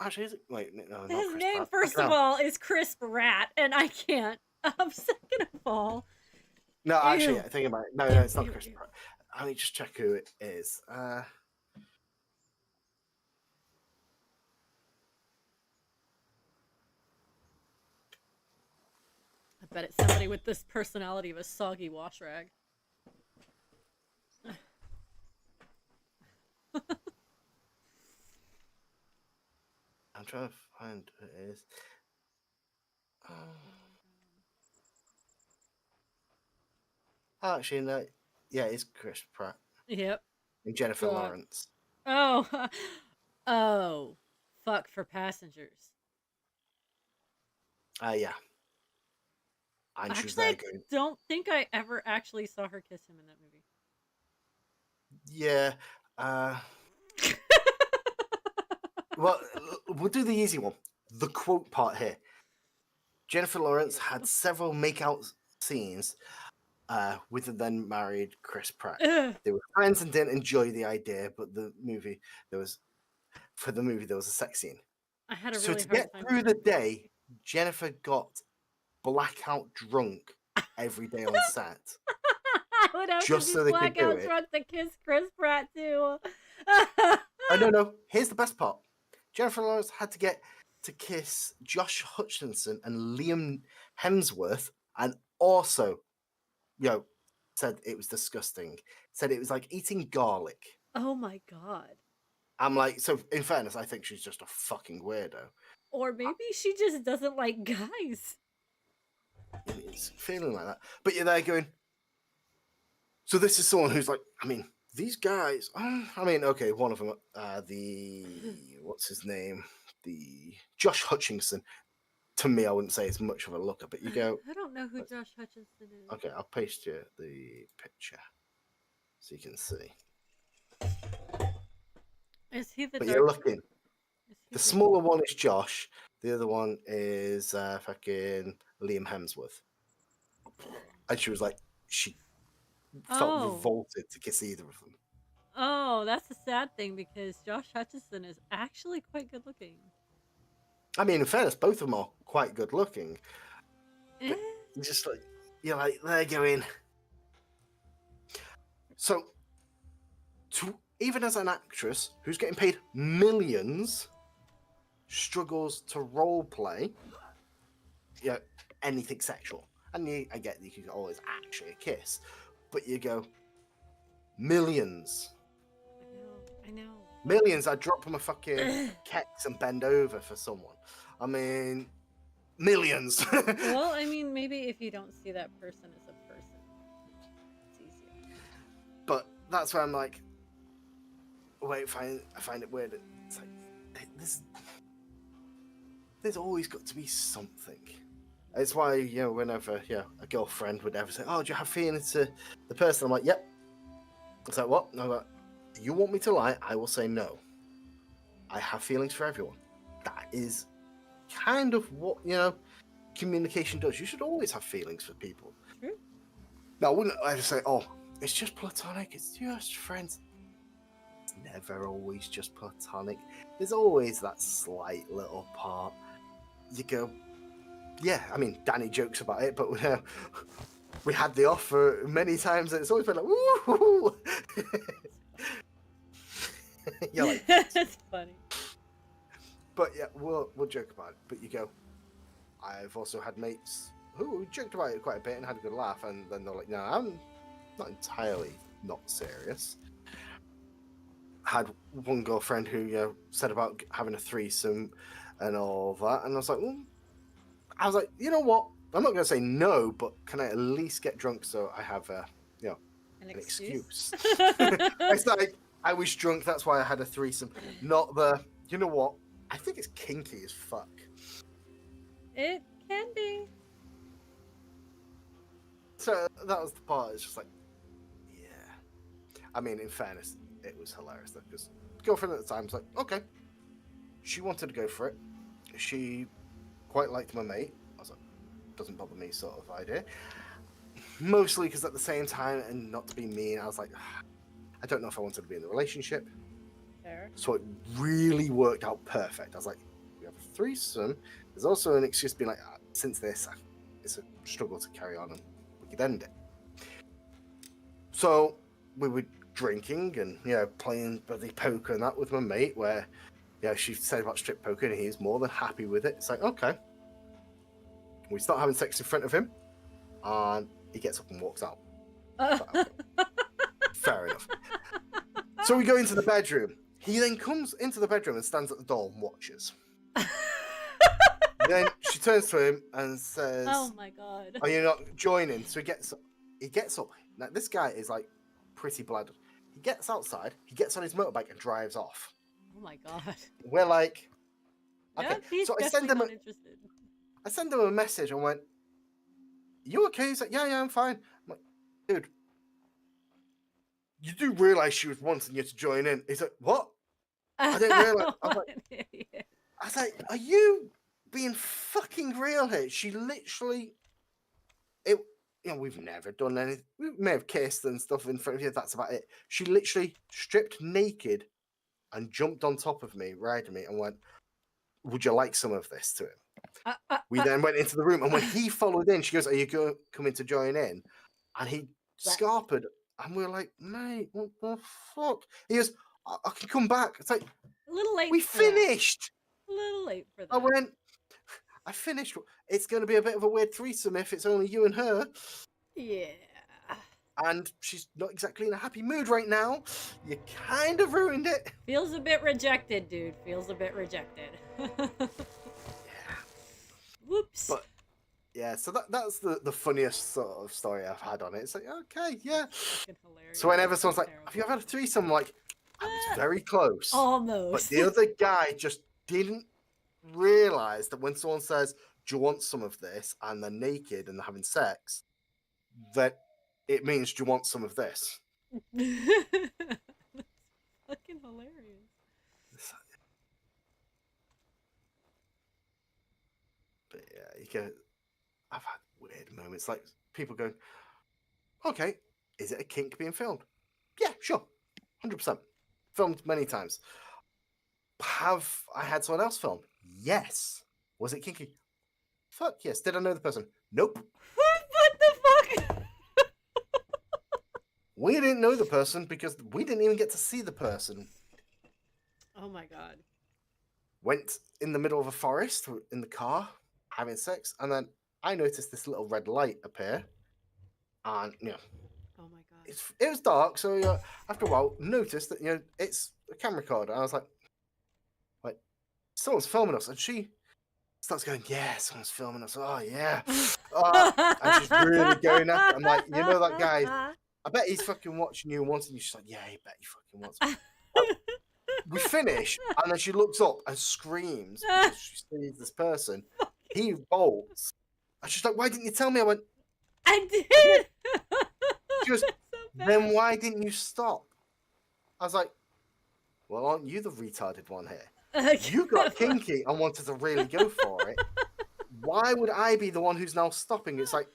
Actually, is it? Wait, no, not His Chris name, Pratt. first of all, is Chris Pratt, and I can't. Second of all, No, actually, Ew. think about it. No, Ew, it's not ew, Chris ew. Pratt. Let me just check who it is. I bet it's somebody with this personality of a soggy wash rag. I'm trying to find who it is. Actually, no. Yeah, it's Chris Pratt Yep. and Jennifer God. Lawrence. Oh. Oh. Fuck for passengers. Yeah. And she was Actually, there I going, don't think I ever actually saw her kiss him in that movie. yeah. Well, we'll do the easy one. The quote part here. Jennifer Lawrence had several make-out scenes with the then married Chris Pratt. Ugh. They were friends and didn't enjoy the idea, but there was a sex scene. I had a So really to hard get time. through the day, Jennifer got blackout drunk every day on set. I would have Just to so be they could do blackout it. drunk to kiss Chris Pratt too. No. Here's the best part. Jennifer Lawrence had to get to kiss Josh Hutcherson and Liam Hemsworth, and also, said it was disgusting. Said it was like eating garlic. Oh my god. I'm like, so in fairness, I think she's just a fucking weirdo. Or maybe she just doesn't like guys. It's feeling like that. But you're there going, so this is someone who's like, I mean, these guys, okay, one of them, what's his name? The Josh Hutcherson. To me, I wouldn't say it's much of a looker, but you go, I don't know who Josh Hutcherson is. okay, I'll paste you the picture so you can see. Is he the But dark? you're looking. Is he The smaller one is Josh. The other one is fucking Liam Hemsworth. And she was like, she felt revolted to kiss either of them. Oh, that's the sad thing because Josh Hutcherson is actually quite good looking. I mean, in fairness, both of them are quite good looking. Eh. Just like, you're like, they're going. So, even as an actress who's getting paid millions, struggles to role play, anything sexual. And I get you can always actually kiss, but you go, millions. I know. Millions. I'd drop them a fucking kex and bend over for someone. I mean, millions. Well, I mean, maybe if you don't see that person as a person, it's easier. But that's why I'm like, wait, I find it weird. It's like, there's always got to be something. It's why, whenever a girlfriend would ever say, oh, do you have feelings to the person? I'm like, yep. It's like, what? No, like, you want me to lie? I will say no. I have feelings for everyone. That is kind of what, communication does. You should always have feelings for people. True. Now, I wouldn't ever say, oh, it's just platonic, it's just friends. It's never always just platonic. There's always that slight little part. You go, yeah, I mean, Danny jokes about it, but we had the offer many times, and it's always been like, woo! You're like, That's funny. but yeah, we'll joke about it. But you go, I've also had mates who joked about it quite a bit and had a good laugh, and then they're like, no, I'm not entirely not serious. Had one girlfriend who said about having a threesome and all that, and I was like, you know what? I'm not going to say no, but can I at least get drunk so I have An an excuse. excuse? It's like I was drunk, that's why I had a threesome. Not you know what? I think it's kinky as fuck. It can be. So that was the part. It's just like, yeah. I mean, in fairness, it was hilarious though, because girlfriend at the time was like, okay. She wanted to go for it. She quite liked my mate. I was like, doesn't bother me, sort of idea. Mostly because at the same time, and not to be mean, I was like, I don't know if I wanted to be in the relationship. Fair. So it really worked out perfect. I was like, we have a threesome. There's also an excuse being like, since this, it's a struggle to carry on, and we could end it. So we were drinking and playing bloody poker and that with my mate. Where she said about strip poker, and he's more than happy with it. It's like, okay. We start having sex in front of him, and he gets up and walks out. Fair enough. So we go into the bedroom. He then comes into the bedroom and stands at the door and watches. Then she turns to him and says, Oh my god. are you not joining? So he gets up. Now this guy is like pretty blooded. He gets outside, he gets on his motorbike and drives off. Oh my god. We're like, okay. Yeah, he's So I definitely not interested. send him a message and went, you okay? He's like, yeah, I'm fine. I'm like, dude, you do realize she was wanting you to join in. He's like, what? I didn't realize. I was like, are you being fucking real here? She literally, we've never done anything. We may have kissed and stuff in front of you. That's about it. She literally stripped naked and jumped on top of me, riding me, and went, would you like some of this to him? We then went into the room, and when he followed in, she goes, are you coming to join in? And he scarpered, and we were like, mate, what the fuck? He goes, I can come back. It's like, a little late. We finished. A little late for that. I went, I finished. It's going to be a bit of a weird threesome if it's only you and her. Yeah. And she's not exactly in a happy mood right now. You kind of ruined it. Feels a bit rejected, dude. Feels a bit rejected. Yeah. Whoops. But yeah, so that's the funniest sort of story I've had on it. It's like, okay, yeah. Fucking hilarious. So whenever someone's like, Terrible. have you ever had a threesome? I'm like, I was very close. Almost. But the other guy just didn't realize that when someone says, do you want some of this? And they're naked and they're having sex, that it means, do you want some of this? That's fucking hilarious. But yeah, you get. I've had weird moments like people going, okay, is it a kink being filmed? Yeah, sure. 100%. Filmed many times. Have I had someone else filmed? Yes. Was it kinky? Fuck yes. Did I know the person? Nope. What the fuck? We didn't know the person because we didn't even get to see the person. Oh my god. Went in the middle of a forest in the car having sex, and then I noticed this little red light appear, and Oh my god. it was dark, so after a while noticed that it's a camera recorder. And I was like, someone's filming us, and she starts going, yeah, someone's filming us. Oh yeah, and she's really going at it. I'm like, that guy. I bet he's fucking watching you and wanting you. She's like, yeah, I bet he fucking wants me. We finish, and then she looks up and screams because she sees this person. He bolts. And she's like, why didn't you tell me? I went, I did. She goes, So then why didn't you stop? I was like, well, aren't you the retarded one here? You got kinky and wanted to really go for it. Why would I be the one who's now stopping? It's like,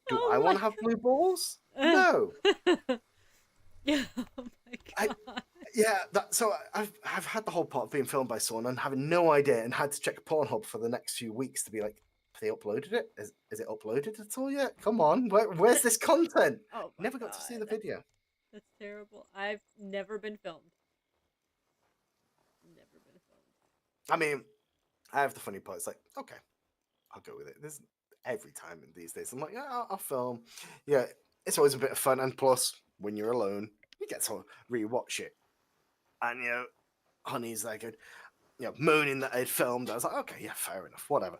do I want to have blue balls? No. Yeah. Oh my god. So I've had the whole part of being filmed by someone and having no idea, and had to check Pornhub for the next few weeks to be like, they uploaded it? Is it uploaded at all yet? Come on, where's this content? Oh my Never got to see the God. video. That's terrible. I've never been filmed. Never been filmed. I mean, I have the funny part. It's like, okay, I'll go with it. There's every time in these days. I'm like, yeah, I'll film. Yeah, it's always a bit of fun. And plus, when you're alone, you get to rewatch it. And, Honey's like, moaning that I'd filmed. I was like, okay, yeah, fair enough, whatever.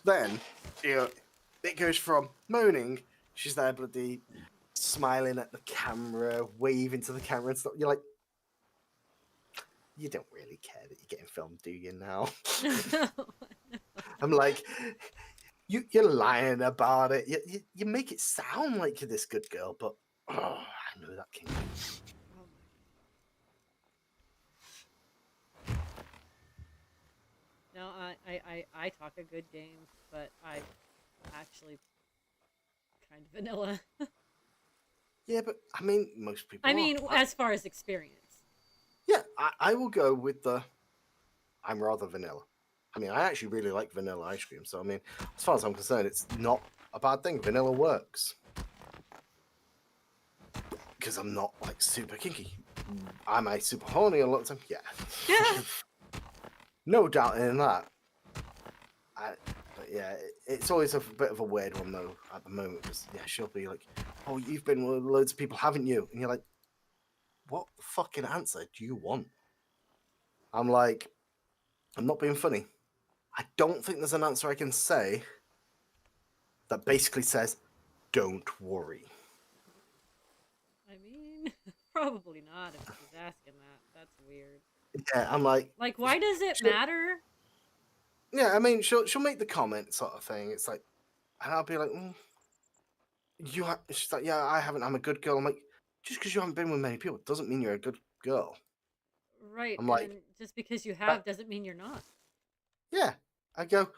Then, it goes from moaning, she's there bloody smiling at the camera, waving to the camera and stuff. You're like, you don't really care that you're getting filmed, do you now? I'm like, you're lying about it. You make it sound like you're this good girl, but I know that can be. No, I talk a good game, but I actually kind of vanilla. Yeah, but I mean, most people. I mean, as far as experience. Yeah, I will go with I'm rather vanilla. I mean, I actually really like vanilla ice cream, so I mean, as far as I'm concerned, it's not a bad thing. Vanilla works. Because I'm not like super kinky. Am I super horny a lot of time? Yeah. No doubt in that. But yeah, it's always a bit of a weird one though at the moment. Because yeah, she'll be like, "Oh, you've been with loads of people, haven't you?" And you're like, "What fucking answer do you want?" I'm like, I'm not being funny. I don't think there's an answer I can say that basically says, "Don't worry." I mean, probably not if she's asking that. That's weird. Yeah, I'm like, why does it matter? Yeah, I mean, she'll make the comment sort of thing. It's like, and I'll be like, she's like, yeah, I haven't. I'm a good girl. I'm like, just because you haven't been with many people doesn't mean you're a good girl. Right. I'm like, and just because you have doesn't mean you're not. Yeah, I go.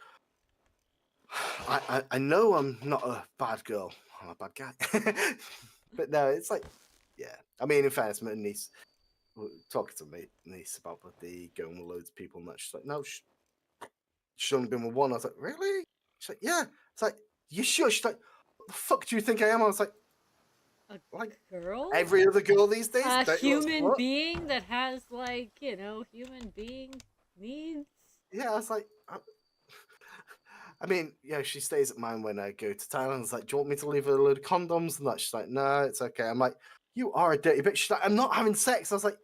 I know I'm not a bad girl. I'm a bad guy. But no, it's like, yeah. I mean, in fairness, my niece talking to my niece about the going with loads of people, and that she's like, no, she's only been with one. I was like, really? She's like, yeah. It's like, you sure? She's like, what the fuck do you think I am? I was like, A girl? every other girl these days. A human being that has human being needs. Yeah, I was like, I mean, yeah, she stays at mine when I go to Thailand. It's like, do you want me to leave her a load of condoms? And that she's like, no, it's okay. I'm like, you are a dirty bitch. She's like, I'm not having sex. I was like,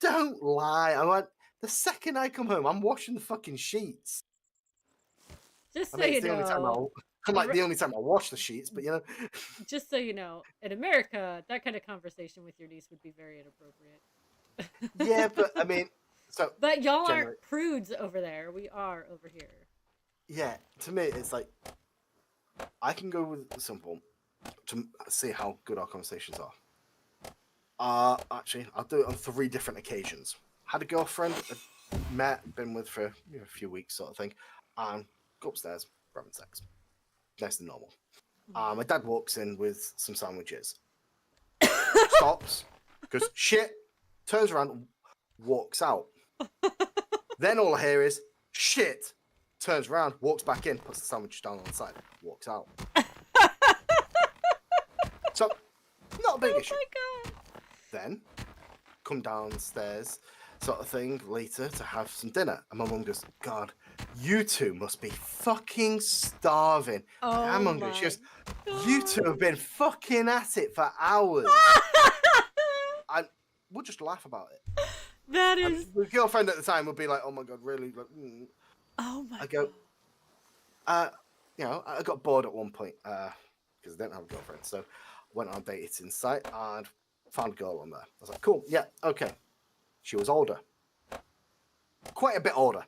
don't lie. I'm like, the second I come home, I'm washing the fucking sheets. Just so I mean, you it's the only time know. the only time I wash the sheets, but Just so you know, in America, that kind of conversation with your niece would be very inappropriate. Yeah, but I mean, so. But y'all aren't prudes over there. We are over here. Yeah, to me, it's like, I can go with simple to see how good our conversations are. Actually, I'll do it on 3 different occasions. Had a girlfriend, met, been with for a few weeks, sort of thing, and go upstairs, we're having sex. Nice and normal. My dad walks in with some sandwiches, stops, goes shit, turns around, walks out. Then all I hear is shit. Turns around, walks back in, puts the sandwich down on the side, walks out. So, not a big issue. Oh my god. Then, come downstairs, sort of thing, later to have some dinner. And my mum goes, God, you two must be fucking starving. Oh my my She goes, you two have been fucking at it for hours. And we'll just laugh about it. That is. My girlfriend at the time would be like, oh my God, really? Like, Oh my I go, god. I got bored at one point because I didn't have a girlfriend. So went on a dating site and found a girl on there. I was like, cool, yeah, okay. She was older. Quite a bit older.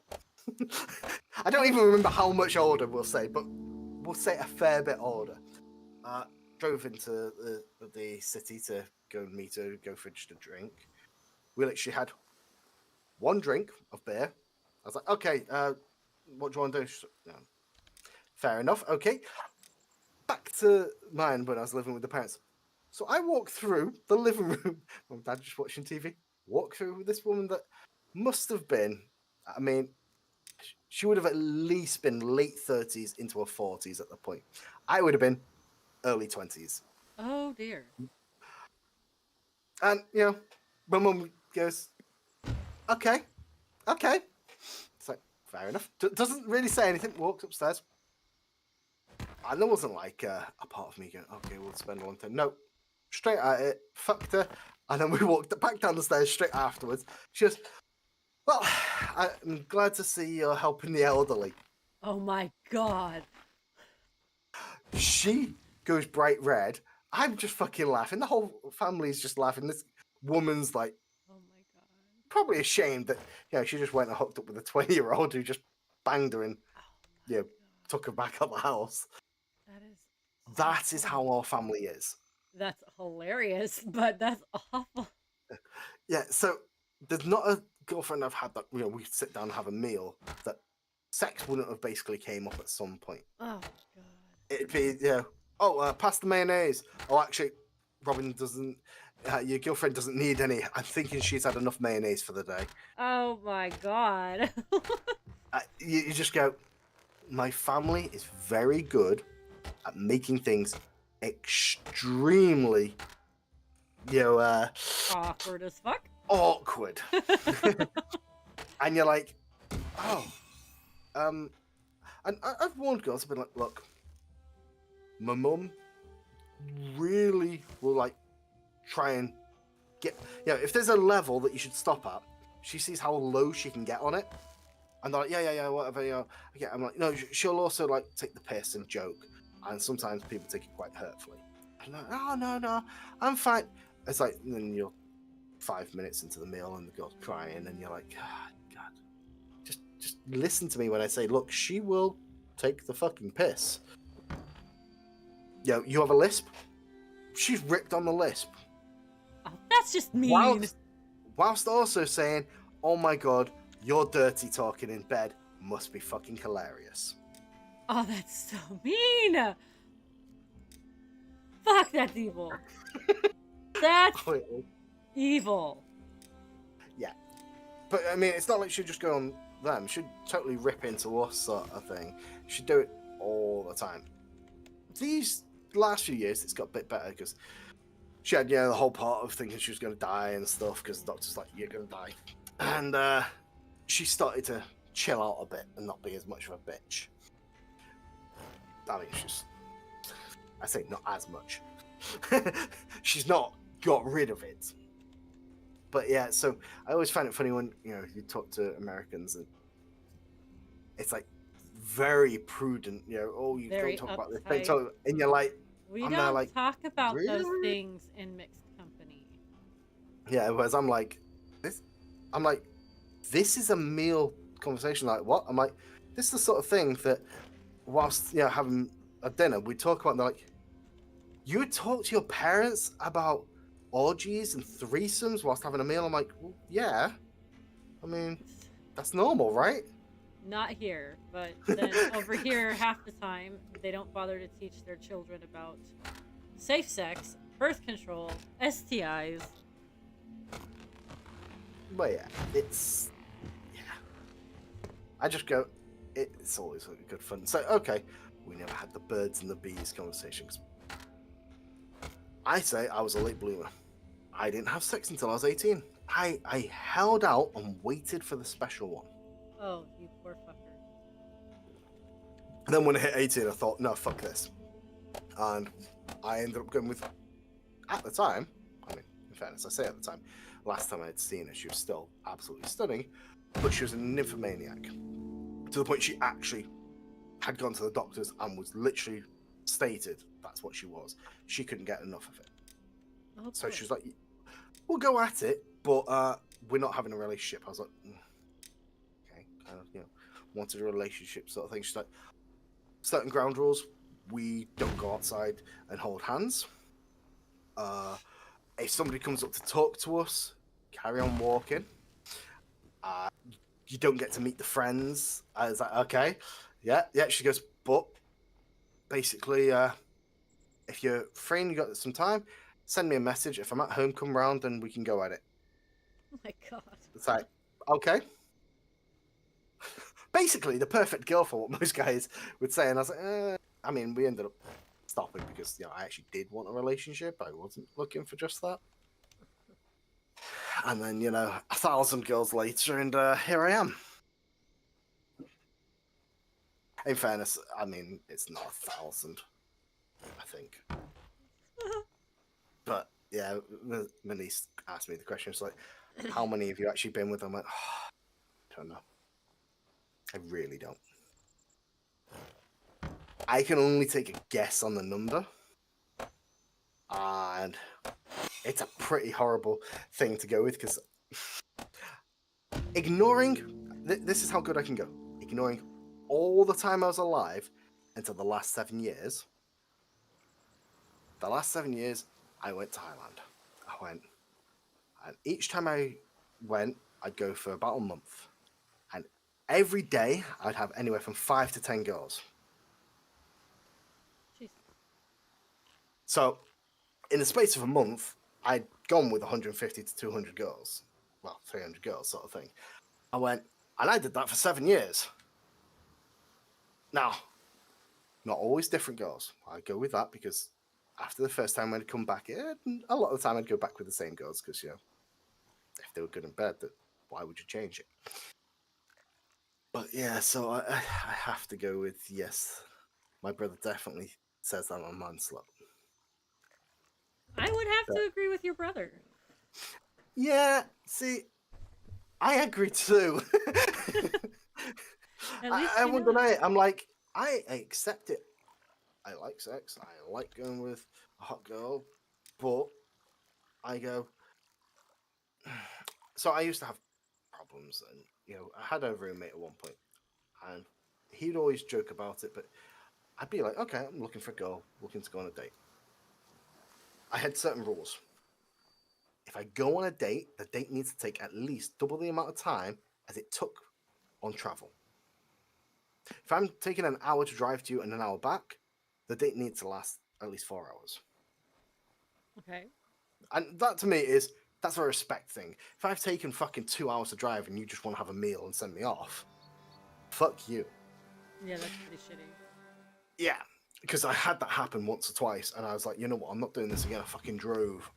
I don't even remember how much older we'll say, but we'll say a fair bit older. Drove into the city to go and meet her, go for just a drink. We literally had 1 drink of beer. I was like, okay, what do you want to do? No. Fair enough, okay. Back to mine when I was living with the parents. So I walked through the living room. My dad just watching TV. Walk through with this woman that must have been, I mean, She would have at least been late 30s into her 40s at the point. I would have been early 20s. Oh dear. And, my mum goes, okay. It's like, fair enough. Doesn't really say anything, walks upstairs. And there wasn't like a part of me going, okay, we'll spend one thing. No, straight at it, fucked her. And then we walked back down the stairs straight afterwards. She goes, well, I'm glad to see you're helping the elderly. Oh my god. She goes bright red. I'm just fucking laughing. The whole family's just laughing. This woman's like, Oh my god. probably ashamed that she just went and hooked up with a 20-year-old who just banged her and Oh my god. took her back out the house. That is. That is awful. how our family is. That's hilarious, but that's awful. Yeah, so there's not a girlfriend I've had that we sit down and have a meal that sex wouldn't have basically came up at some point. Oh god. It'd be pass the mayonnaise. Oh, actually, Robin doesn't. Your girlfriend doesn't need any. I'm thinking she's had enough mayonnaise for the day. Oh my god. You just go. My family is very good at making things extremely, Awkward as fuck. awkward. And you're like, oh, and I've warned girls. I've been like, look, my mum really will like try and get, if there's a level that you should stop at, she sees how low she can get on it, and they're like, yeah, whatever, okay. I'm like, no, she'll also like take the piss and joke, and sometimes people take it quite hurtfully. I'm like, oh no, I'm fine. It's like, and then you're 5 minutes into the meal and the girl's crying, and you're like, God, just listen to me when I say, look, she will take the fucking piss. You have a lisp? She's ripped on the lisp. Oh, that's just mean. Whilst also saying, oh my god, your dirty talking in bed must be fucking hilarious. Oh, that's so mean. Fuck, that's evil. That's evil. Yeah. But, I mean, it's not like she'd just go on them. She'd totally rip into us sort of thing. She'd do it all the time. These last few years, it's got a bit better because she had, the whole part of thinking she was going to die and stuff because the doctor's like, you're going to die. And she started to chill out a bit and not be as much of a bitch. I mean, I say not as much. She's not got rid of it. But yeah, so I always find it funny when, you talk to Americans and it's like very prudent, you Very don't talk about this. uptight. And you're like, We I'm don't there like, talk about those really? things in mixed company. yeah, whereas I'm like, this is a meal conversation. Like, what? I'm like, this is the sort of thing that whilst, having a dinner, we talk about, and they're like, you would talk to your parents about orgies and threesomes whilst having a meal? I'm like, well, yeah. I mean, that's normal, right? Not here, but then over here, half the time, they don't bother to teach their children about safe sex, birth control, STIs. But yeah, I just go, it's always good fun. So, okay, we never had the birds and the bees conversations. I say I was a late bloomer. I didn't have sex until I was 18. I held out and waited for the special one. Oh, you poor fucker. And then when I hit 18, I thought, no, fuck this. And I ended up going with, at the time, I mean, in fairness, I say at the time, last time I had seen her, she was still absolutely stunning, but she was a nymphomaniac. To the point she actually had gone to the doctors and was literally stated that's what she was. She couldn't get enough of it. Oh, So boy. she was like, we'll go at it, but we're not having a relationship. I was like, okay, kind of, wanted a relationship sort of thing. She's like, certain ground rules, we don't go outside and hold hands. If somebody comes up to talk to us, carry on walking. You don't get to meet the friends. I was like, okay, yeah. She goes, but basically, if you're free and you got some time, send me a message. If I'm at home, come round and we can go at it. Oh my god. It's like, okay. basically the perfect girl for what most guys would say. And I was like, I mean, we ended up stopping because I actually did want a relationship. I wasn't looking for just that. And then 1,000 girls later, and here I am. In fairness, I mean, it's not 1,000, I think. But yeah, my niece asked me the question. It's like, how many have you actually been with? I'm like, I don't know. I really don't. I can only take a guess on the number. And it's a pretty horrible thing to go with because ignoring, this is how good I can go. Ignoring all the time I was alive until the last 7 years. The last 7 years, I went to Thailand. And each time I went, I'd go for about a month. And every day, I'd have anywhere from 5 to 10 girls. Jeez. So, in the space of a month, I'd gone with 150 to 200 girls. Well, 300 girls, sort of thing. I went, and I did that for 7 years. Now, not always different girls. I go with that because after the first time when I'd come back, a lot of the time I'd go back with the same girls because, if they were good in bed, why would you change it? But yeah, so I have to go with yes. My brother definitely says that I'm a man slut. I would have to agree with your brother. Yeah, see, I agree too. I won't deny it. I'm like, I accept it. I like sex. I like going with a hot girl, but I go. So I used to have problems, and I had a roommate at one point, and he'd always joke about it, but I'd be like, okay, I'm looking for a girl, looking to go on a date. I had certain rules. If I go on a date, the date needs to take at least double the amount of time as it took on travel. If I'm taking an hour to drive to you and an hour back, the date needs to last at least 4 hours. Okay. And that to me that's a respect thing. If I've taken fucking 2 hours to drive and you just want to have a meal and send me off, fuck you. Yeah, that's pretty shitty. Yeah, because I had that happen once or twice, and I was like, you know what, I'm not doing this again. I fucking drove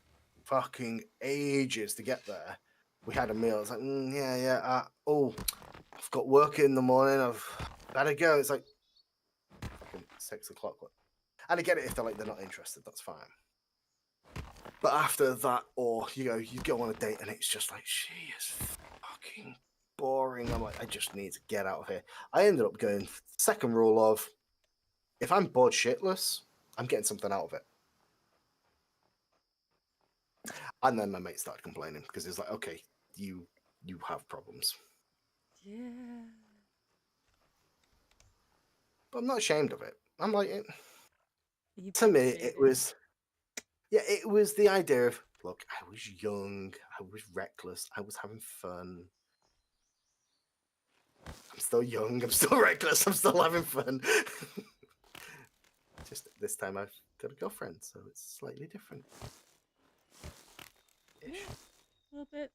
fucking ages to get there. We had a meal. I was like, I've got work in the morning. I've better go. It's like fucking 6 o'clock. And I get it if they're not interested. That's fine. But after that, or you go on a date and it's just like, she is fucking boring. I'm like, I just need to get out of here. I ended up going second rule of, if I'm bored shitless, I'm getting something out of it. And then my mate started complaining because he's like, okay, you have problems. Yeah. But I'm not ashamed of it. I'm like, to me, it was the idea of, look, I was young, I was reckless, I was having fun. I'm still young, I'm still reckless, I'm still having fun. Just this time I've got a girlfriend, so it's slightly different. Yeah, a little bit.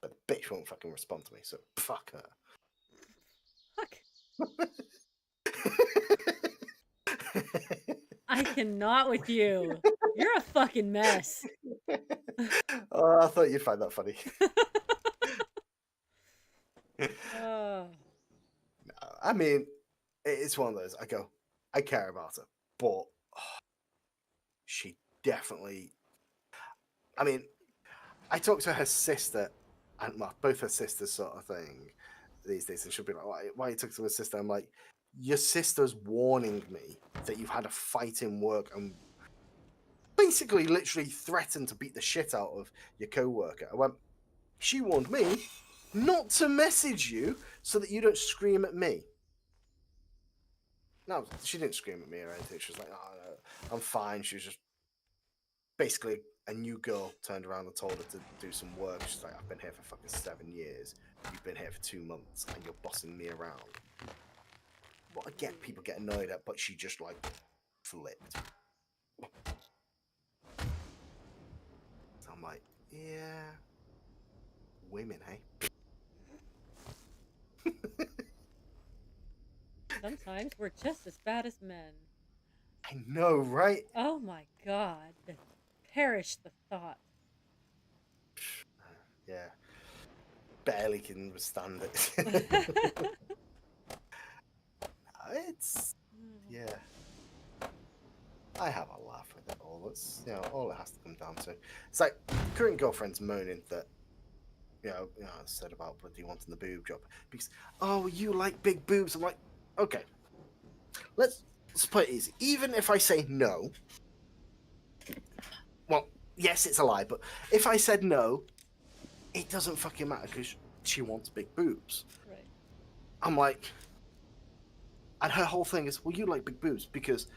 But the bitch won't fucking respond to me, so fuck her. Fuck. I cannot with you. You're a fucking mess. Oh, I thought you'd find that funny. Oh. No, I mean, it's one of those. I care about her, but she definitely. I mean, I talked to her sister, and both her sisters, sort of thing, these days, and she'll be like, "Why you talk to her sister?" I'm like, "Your sister's warning me that you've had a fight in work and basically, literally threatened to beat the shit out of your co-worker." I went, "She warned me not to message you so that you don't scream at me." No, she didn't scream at me or anything. She was like, "Oh, no, I'm fine." She was just basically a new girl turned around and told her to do some work. She's like, "I've been here for fucking 7 years. You've been here for 2 months and you're bossing me around." What I get, people get annoyed at, but she just like flipped. So I'm like, yeah, women, hey. sometimes we're just as bad as men. I know, right? Oh my god. Perish the thought. Yeah. Barely can withstand it. It's yeah. I have a laugh with it all. It's all it has to come down to. It's like current girlfriend's moaning that I said about bloody wanting the boob job because you like big boobs. I'm like, okay, let's put it easy. Even if I say no, well, yes, it's a lie, but if I said no, it doesn't fucking matter because she wants big boobs. Right. I'm like, and her whole thing is, well, you like big boobs because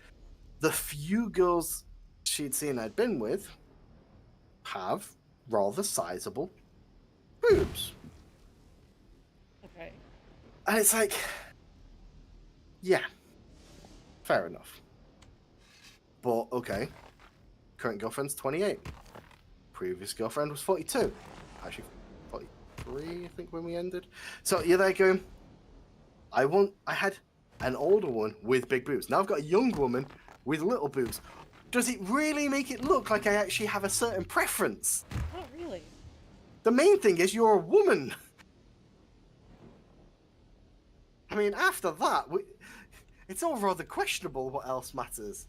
the few girls she'd seen I'd been with have rather sizable boobs. Okay. And it's like, yeah, fair enough. But okay, current girlfriend's 28. Previous girlfriend was 42. Actually, 43, I think, when we ended. So you're there going, I had an older one with big boobs. Now I've got a young woman with little boobs. Does it really make it look like I actually have a certain preference? Not really. The main thing is you're a woman. I mean, after that, it's all rather questionable what else matters.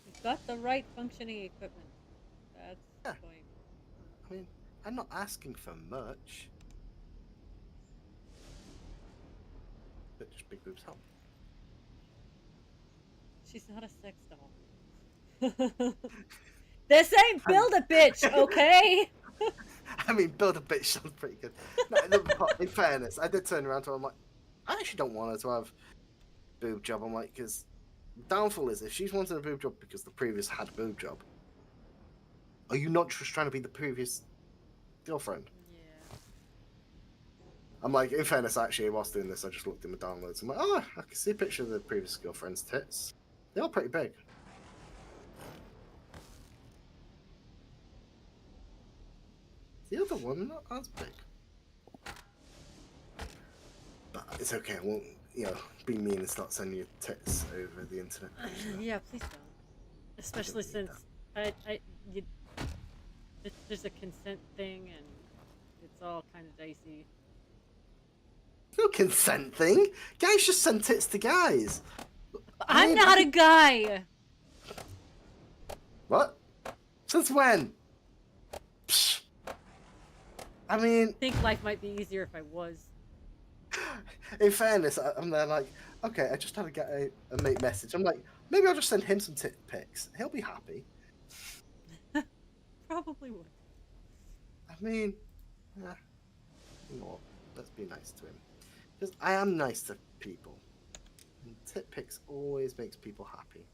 You've got the right functioning equipment. That's the point. I mean, I'm not asking for much. But just big boobs help. She's not a sex doll. This ain't Build-A-Bitch, okay? I mean, Build a Bitch sounds pretty good. No, in fairness, I did turn around to her. I'm like, I actually don't want her to have boob job. I'm like, because downfall is if she's wanting a boob job because the previous had a boob job, are you not just trying to be the previous girlfriend? Yeah. I'm like, in fairness, actually, whilst doing this, I just looked in my downloads. I'm like, oh, I can see a picture of the previous girlfriend's tits. They are pretty big. The other one, not as big. But it's okay. I won't, be mean and start sending you tits over the internet. Yeah, please don't. Especially since there's a consent thing and it's all kind of dicey. No consent thing. Guys just send tits to guys. I'm not a guy. What? Since when? Psh. I mean, I think life might be easier if I was. in fairness, I'm there like, okay, I just had to get a mate message. I'm like, maybe I'll just send him some tit pics. He'll be happy. Probably would. I mean, you know what? Let's be nice to him. Because I am nice to people. And tit pics always makes people happy.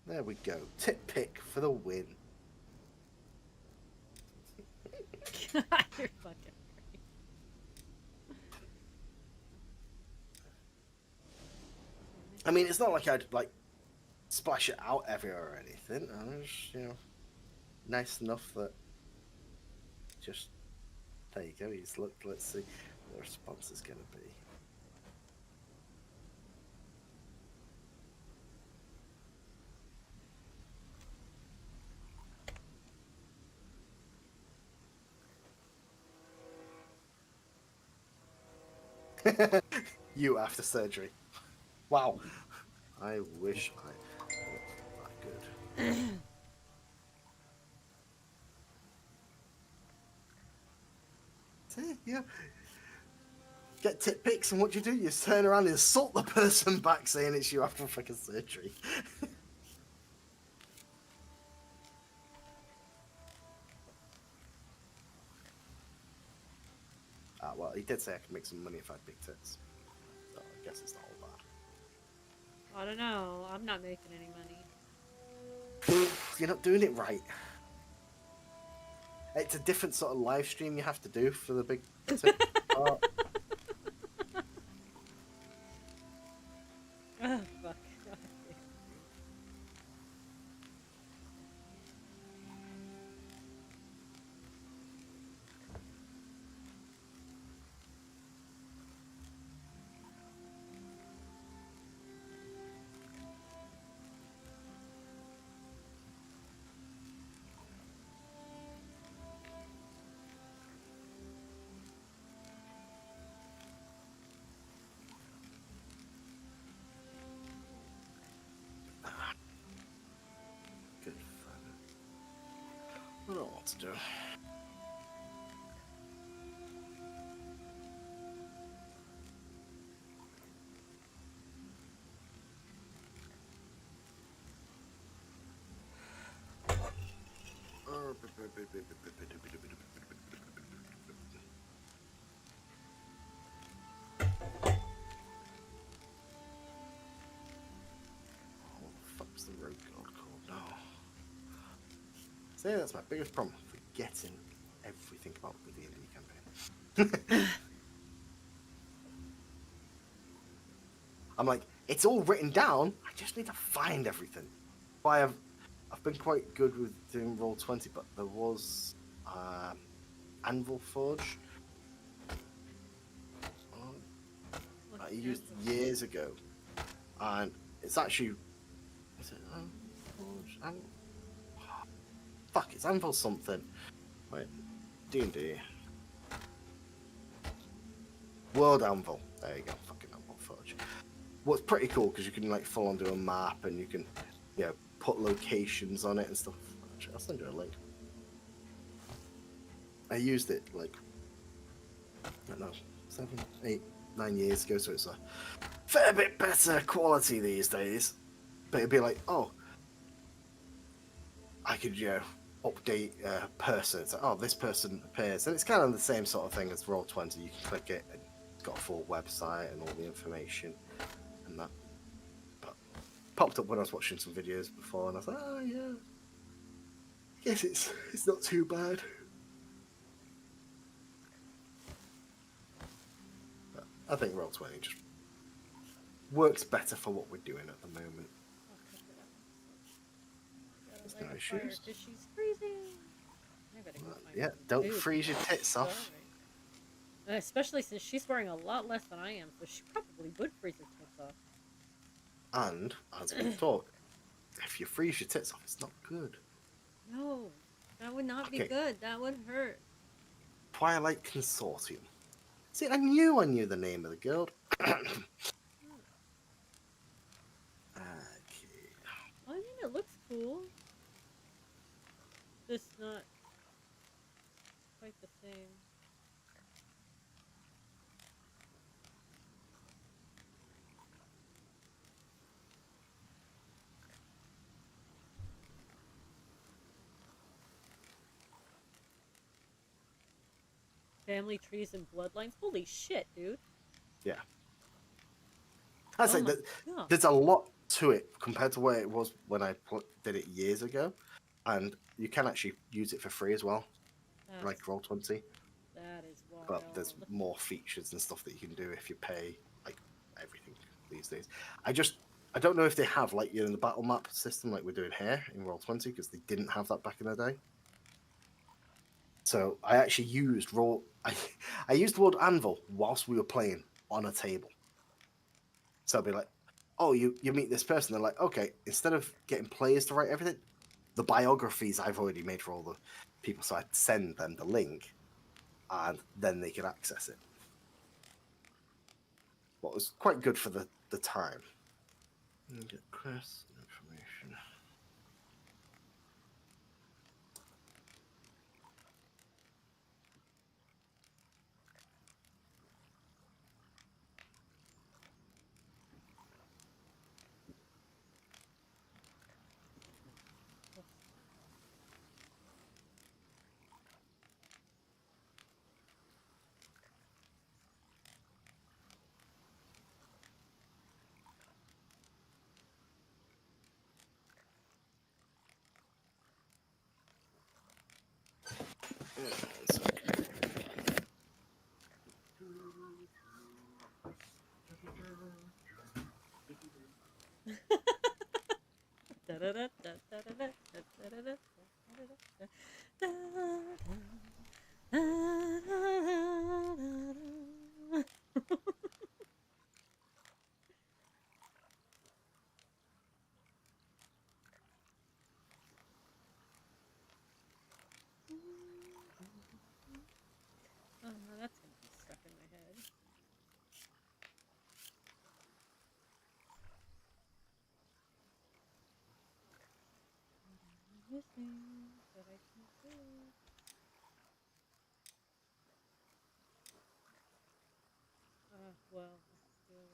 There we go. Tit pic for the win. You're fucking great. I mean, it's not like I'd splash it out everywhere or anything. I'm just, nice enough that just there you go. He's looked. Let's see what the response is going to be. You after surgery. Wow. I wish I looked that good. See, yeah. Get tit pics, and what do? You turn around and assault the person back saying it's you after fucking surgery. Well, he did say I could make some money if I had big tits. So I guess it's not all bad. I don't know. I'm not making any money. You're not doing it right. It's a different sort of live stream you have to do for the big tit part. Oh, fuck. know what to do. What the fuck's the road god called now? See, that's my biggest problem. Forgetting everything about the D&D campaign. I'm like, it's all written down. I just need to find everything. I've been quite good with doing Roll20, but there was Anvil Forge I used years ago, and it's actually is it Forge? Fuck, it's Anvil something. Wait, D&D World Anvil. There you go, fucking Anvil Forge. What's pretty cool because you can like full on do a map and you can, you know, put locations on it and stuff. Actually, I'll send you a link. I used it like I don't know 7, 8, 9 years ago, so it's a fair bit better quality these days. But it'd be like, oh, I could, you know, update a person. It's like, oh, this person appears, and it's kind of the same sort of thing as Roll20. You can click it, and it's got a full website and all the information and that. But popped up when I was watching some videos before, and I was like, oh yeah, I guess it's not too bad. But I think Roll20 just works better for what we're doing at the moment. There's no issues. Because she's freezing. I better go find Yeah, some don't food. freeze your tits off. Especially since she's wearing a lot less than I am, so she probably would freeze her tits off. And as we talk, if you freeze your tits off, it's not good. No, that would not be Okay. good. That would hurt. Twilight Consortium. See, I knew the name of the guild. Okay. Well, I mean, it looks cool. Just not quite the same. Family trees and bloodlines. Holy shit, dude. Yeah. I say Oh that my God. there's a lot to it compared to where it was when I did it years ago, and you can actually use it for free as well, That's, like Roll20. that is wild. But there's more features and stuff that you can do if you pay like everything these days. I don't know if they have like you know, in the battle map system like we're doing here in Roll20 because they didn't have that back in the day. So I actually used I used the word anvil whilst we were playing on a table. So I'd be like, oh, you meet this person. They're like, okay, instead of getting players to write everything, the biographies I've already made for all the people. So I'd send them the link and then they could access it. Well, it was quite good for the time. Get Chris information. Yeah, one second. Oh, no, that's gonna be stuck in my head. Missing the that I can do. Well, I still.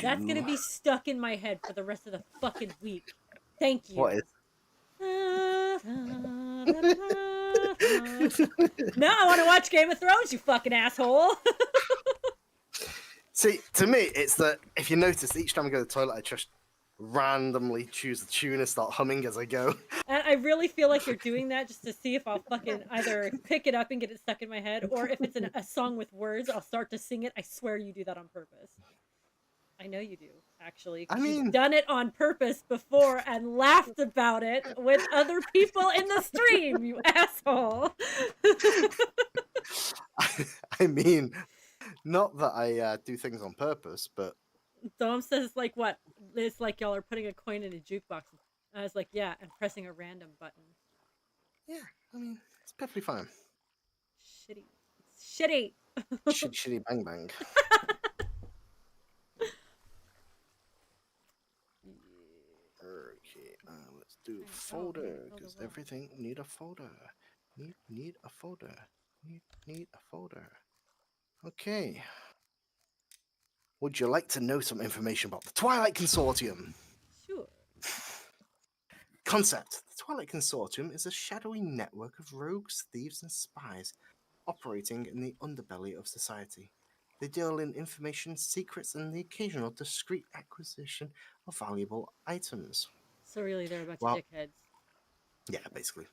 That's gonna be stuck in my head for the rest of the fucking week. Thank you. What is? Now I want to watch Game of Thrones, you fucking asshole. See, to me, it's that if you notice, each time I go to the toilet, I just randomly choose the tune and start humming as I go. And I really feel like you're doing that just to see if I'll fucking either pick it up and get it stuck in my head, or if it's a song with words, I'll start to sing it. I swear you do that on purpose. I know you do, actually. I mean, you've done it on purpose before and laughed about it with other people in the stream, you asshole. I mean, not that I do things on purpose, but Dom says, like, what? It's like y'all are putting a coin in a jukebox. I was like, yeah, and pressing a random button. yeah, I mean, it's perfectly fine. Shitty. It's shitty. Shitty bang bang. Okay, let's do Right. folder, Oh, because folder one. everything need a folder. Need a folder. Need a folder. Okay. Would you like to know some information about the Twilight Consortium? Sure. Concept. The Twilight Consortium is a shadowy network of rogues, thieves, and spies operating in the underbelly of society. They deal in information, secrets, and the occasional discreet acquisition of valuable items. So really, they're a bunch Well- of dickheads. Yeah, basically.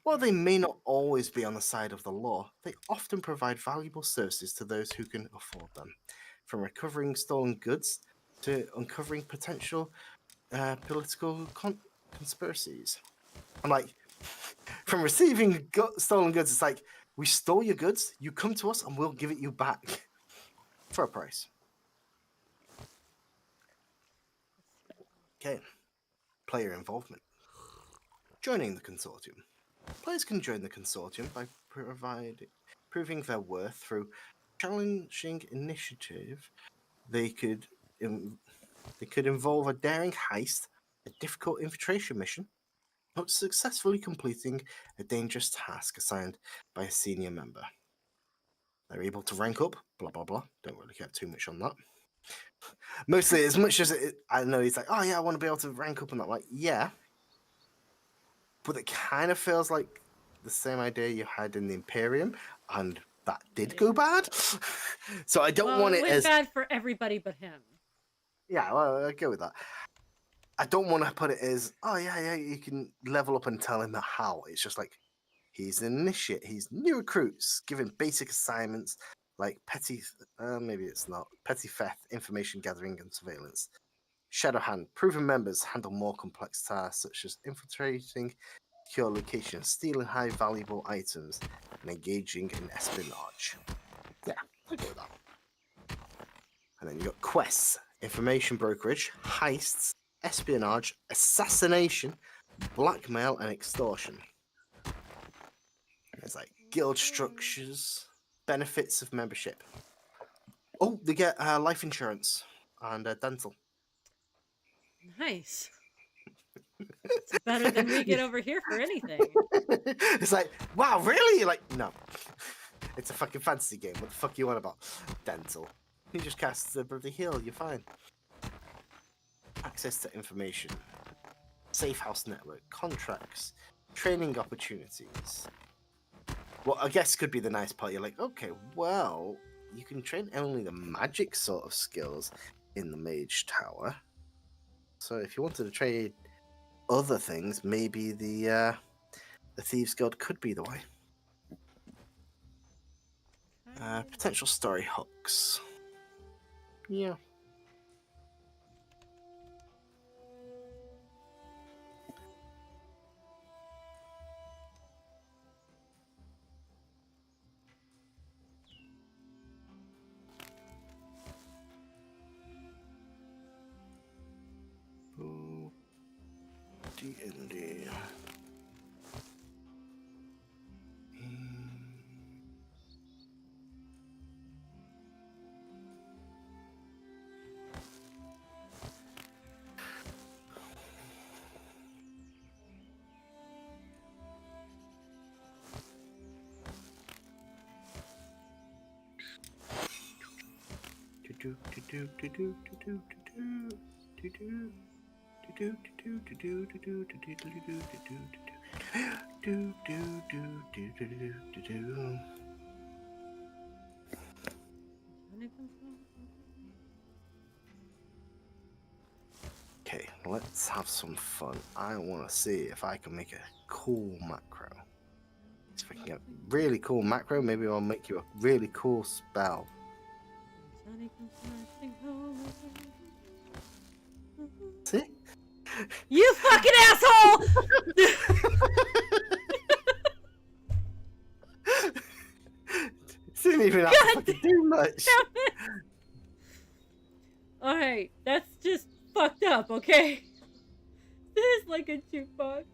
While they may not always be on the side of the law, they often provide valuable services to those who can afford them, from recovering stolen goods to uncovering potential political conspiracies. I'm like, from receiving stolen goods, it's like, we stole your goods, you come to us and we'll give it you back for a price. Okay, player involvement. Joining the consortium. Players can join the consortium by proving their worth through challenging initiative. They could involve a daring heist, a difficult infiltration mission, or successfully completing a dangerous task assigned by a senior member. They're able to rank up, blah blah blah. Don't really care too much on that. Mostly, as much as I know, he's like, oh yeah, I want to be able to rank up and that. Like, yeah. But it kind of feels like the same idea you had in the Imperium, and that did go bad. So I don't want it went as bad for everybody but him. yeah. Well, I'll go with that. I don't want to put it as oh yeah, you can level up and tell him how. It's just like he's an initiate. He's new recruits given basic assignments like petty. Maybe it's not petty theft, information gathering, and surveillance. Shadowhand, proven members handle more complex tasks such as infiltrating secure locations, stealing high valuable items, and engaging in espionage. Yeah, I'll go with that. And then you got quests, information brokerage, heists, espionage, assassination, blackmail, and extortion. There's like guild structures, benefits of membership. Oh, they get life insurance and dental. Nice. It's better than we get over here for anything. It's like, wow, really? Like, no. It's a fucking fantasy game. What the fuck you want about? Dental. You just cast the bloody heal, you're fine. Access to information. Safe house network. Contracts. Training opportunities. Well, I guess could be the nice part. You're like, okay, well, you can train only the magic sort of skills in the Mage Tower. So if you wanted to trade other things, maybe the Thieves Guild could be the way. Potential story hooks. Yeah. D&D. Okay, let's have some fun. I want to see if I can make a cool macro. If I can get really cool macro, maybe I'll make you a really cool spell. See? You fucking asshole! Didn't even have to fucking do much. Alright, that's just fucked up, okay? This is like a jukebox.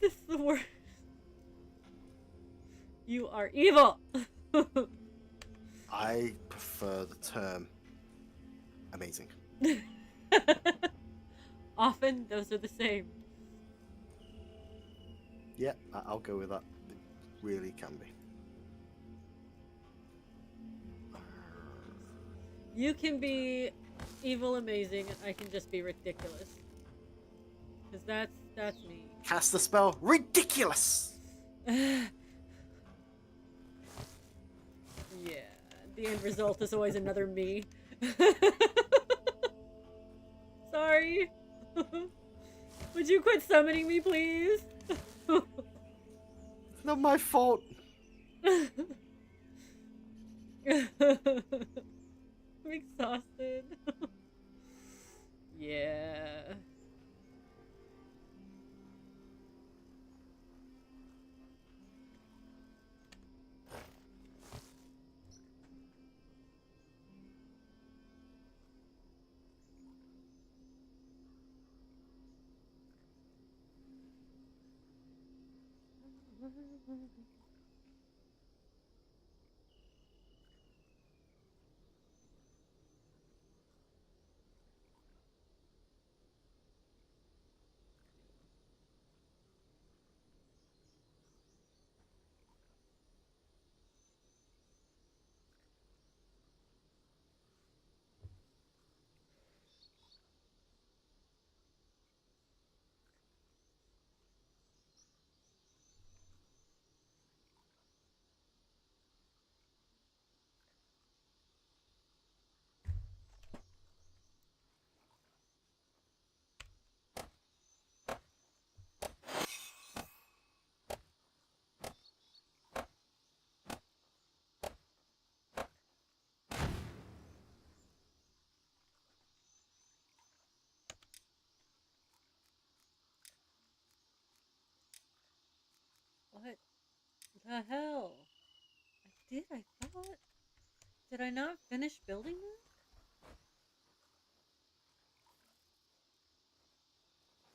This is the worst. You are evil! I prefer the term amazing. Often, those are the same. Yeah, I'll go with that. It really can be. You can be evil amazing, and I can just be ridiculous. Because that's me. Cast the spell ridiculous! Yeah, the end result is always another me. Sorry. Would you quit summoning me, please? It's not my fault. I'm exhausted. Yeah. What the hell? I thought. Did I not finish building this?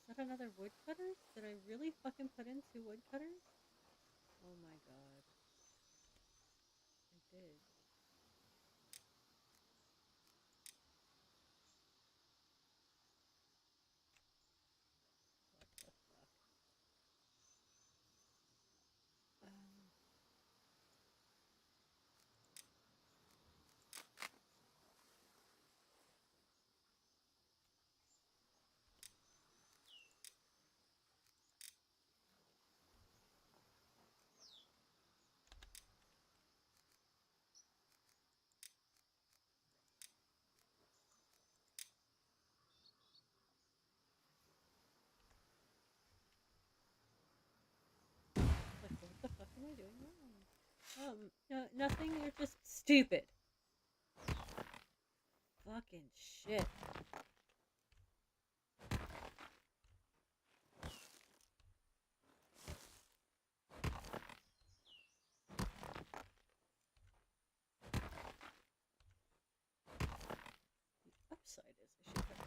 Is that another woodcutter? Did I really fucking put in 2 woodcutters? Oh my god. I did. What the fuck? Like, what the fuck am I doing wrong? No, nothing, you're just stupid. Fucking shit.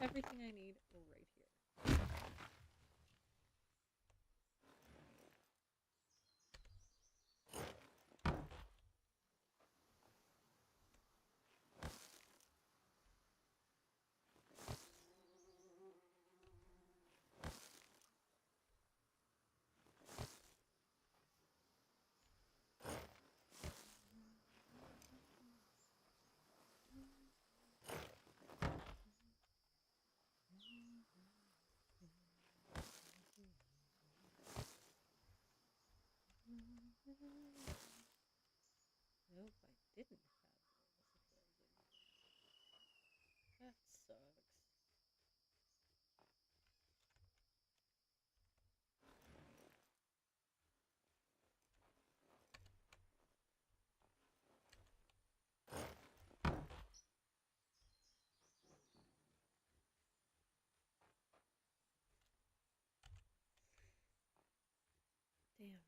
everything I need right here. Nope, I didn't have those. That sucks. Damn.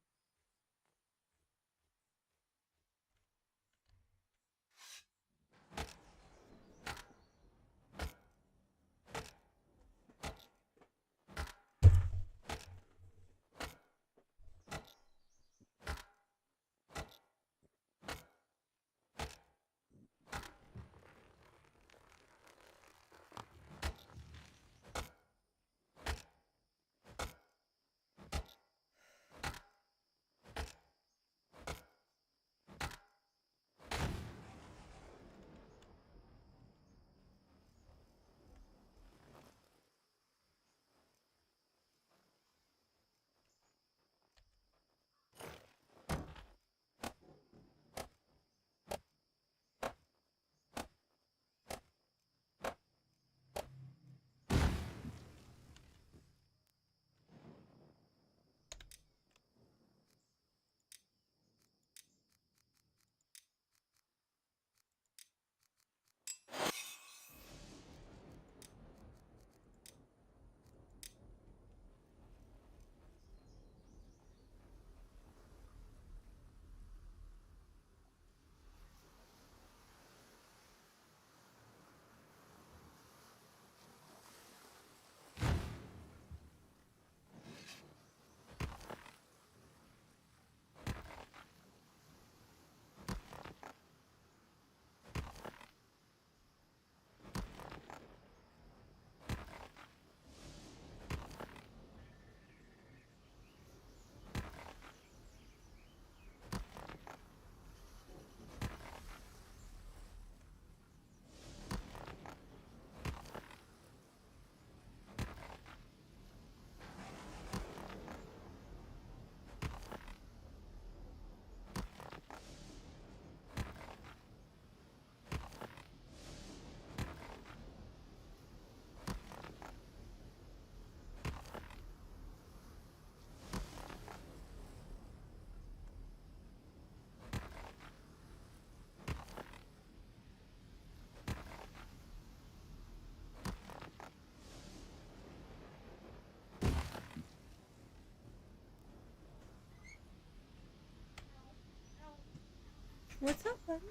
What's up, buddy?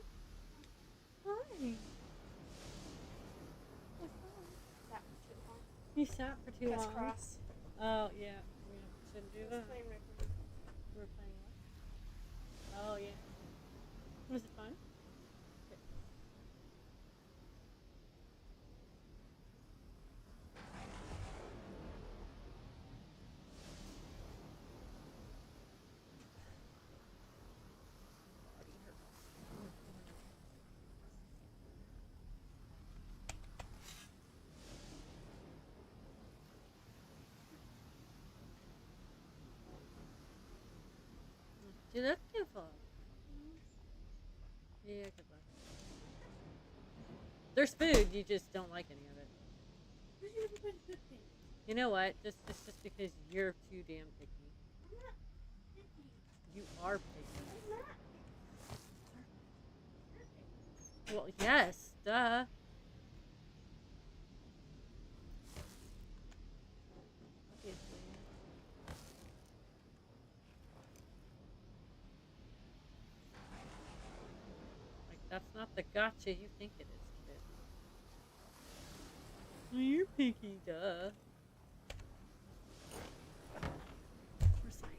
Hi. What's up? That was too long. You sat for too Press long. cross. Oh yeah, we shouldn't do It was that. playing record. We're playing what? Oh yeah. Was it fun? Okay. Dude, that's good fun. Yeah, good luck. There's food, you just don't like any of it. Who's you ever been good thing? You know what? Just because you're too damn picky. I'm not picky. You are picky. I'm not. Well, yes, duh. Obviously. Like, that's not the gotcha you think it is, kid. You're picky, duh. Of course I am.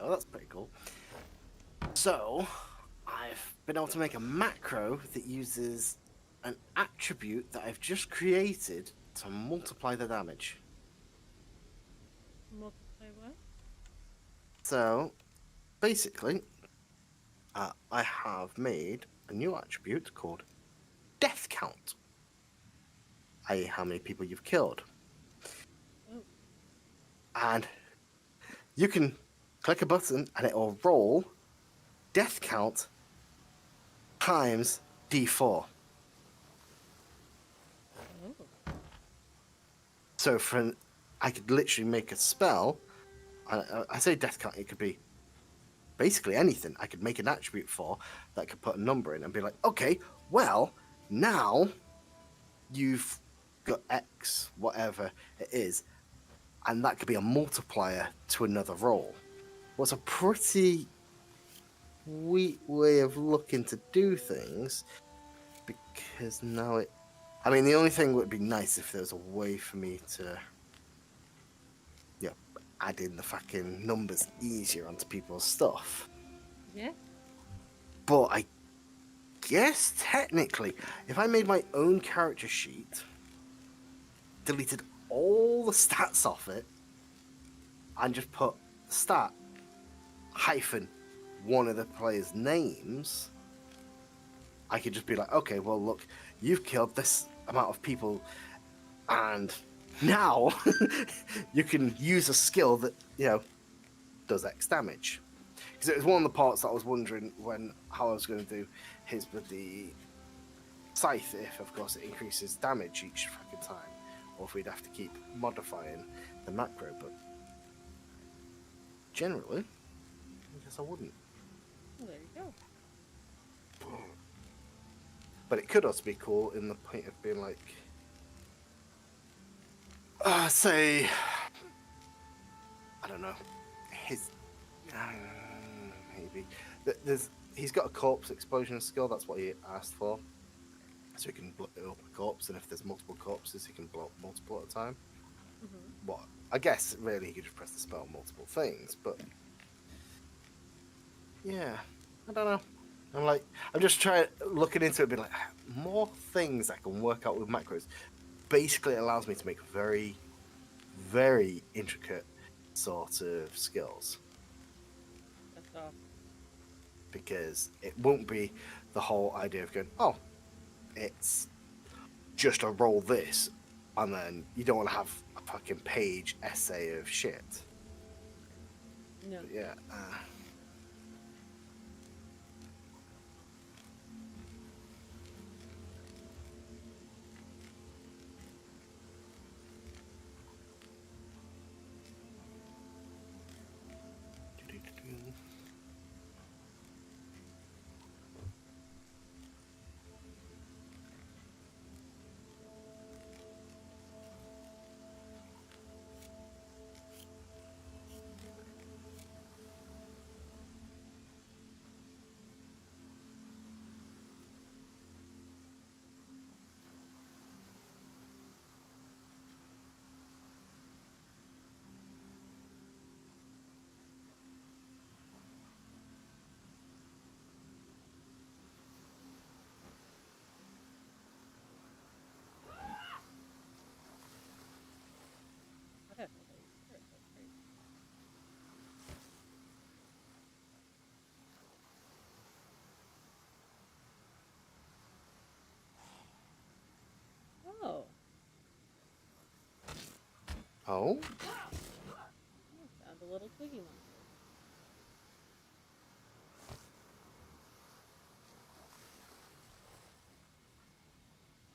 Oh, that's pretty cool. So, I've been able to make a macro that uses an attribute that I've just created to multiply the damage. Multiply what? So, basically, I have made a new attribute called Death Count, i.e., how many people you've killed. Oh. And you can click a button and it will roll Death Count times D4. Oh. So I could literally make a spell. I say Death Count, it could be basically anything. I could make an attribute for that could put a number in and be like, okay, well, now you've got X, whatever it is, and that could be a multiplier to another roll. What's a pretty sweet way of looking to do things, because now it. I mean, the only thing would be nice if there was a way for me to, add in the fucking numbers easier onto people's stuff. Yeah. But I guess technically, if I made my own character sheet, deleted all the stats off it, and just put stat hyphen one of the players' names, I could just be like, okay, well, look, you've killed this amount of people, and now you can use a skill that, does X damage. Because it was one of the parts that I was wondering how I was going to do his with the scythe, if, of course, it increases damage each fucking time, or if we'd have to keep modifying the macro, but generally, I guess I wouldn't. Well, there you go. But it could also be cool in the point of being like, say, I don't know, his, maybe, he's got a corpse explosion skill, that's what he asked for. So he can blow up a corpse, and if there's multiple corpses, he can blow up multiple at a time. Mm-hmm. What? I guess, really, he could just press the spell on multiple things, but yeah, I don't know. I'm just looking into it, being like, more things I can work out with macros. Basically, it allows me to make very, very intricate sort of skills. That's awesome. Because it won't be the whole idea of going, oh, it's just a roll this, and then you don't want to have a fucking page essay of shit. No. But yeah. Oh? Oh, found a little Twiggy monster.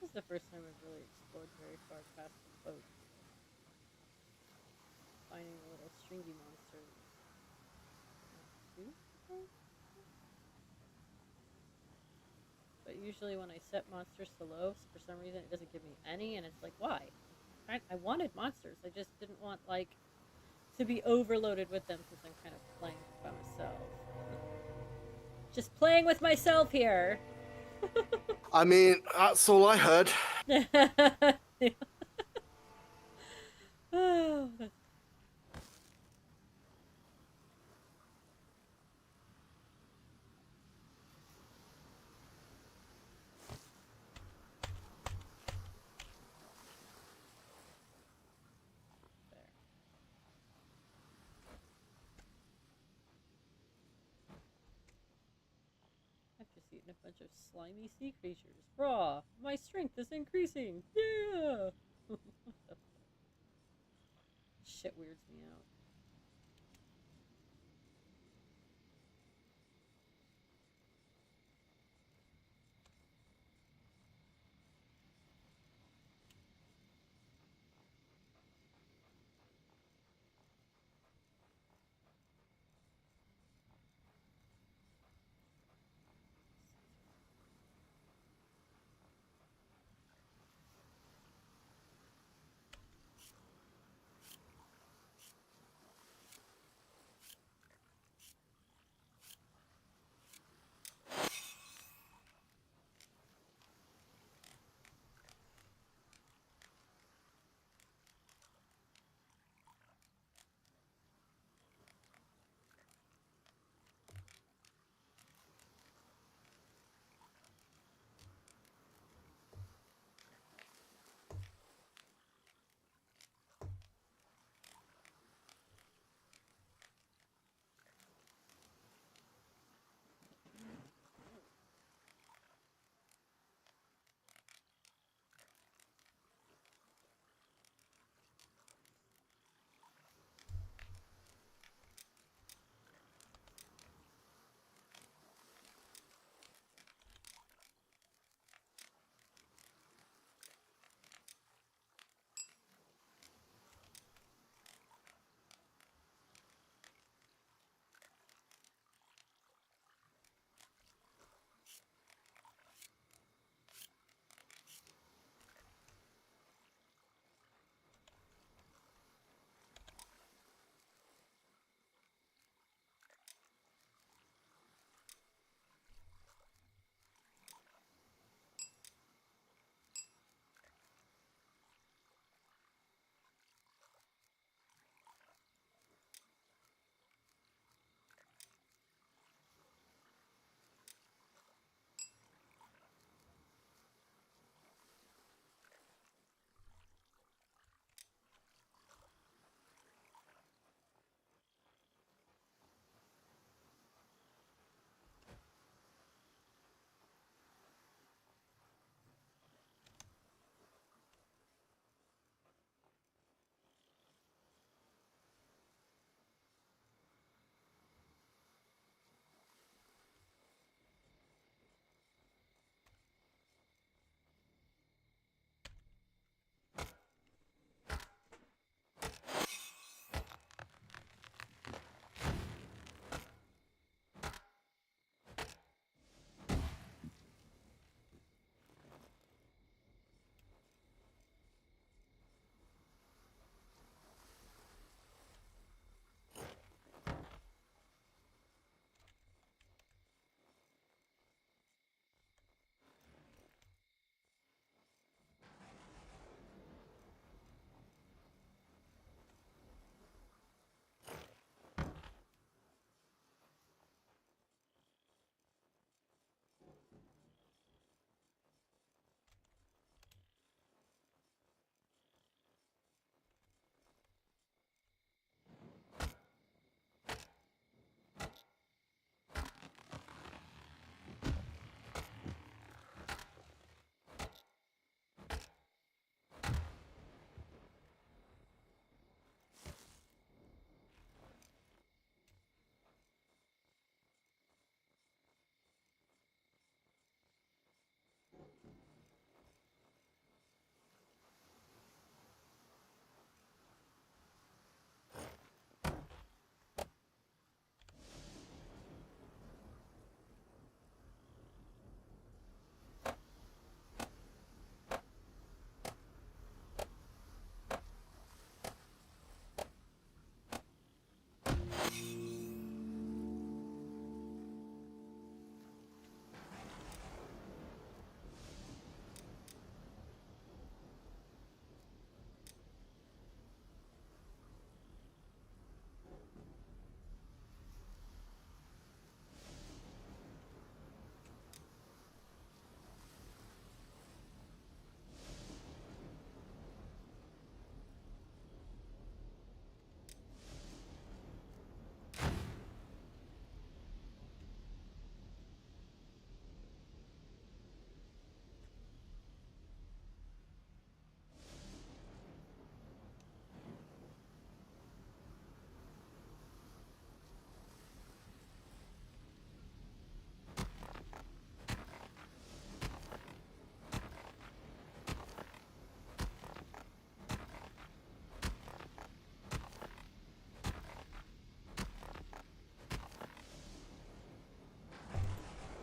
This is the first time I've really explored very far past the boat. Finding the little stringy monsters. Not too surprised. But usually when I set monsters to low, for some reason it doesn't give me any, and it's like, why? I wanted monsters. I just didn't want, like, to be overloaded with them since I'm kind of playing by myself. Just playing with myself here. I mean, that's all I heard. Oh, that's there. I've just eaten a bunch of slimy sea creatures. Raw, my strength is increasing. Yeah. What the fuck? Shit weirds me out.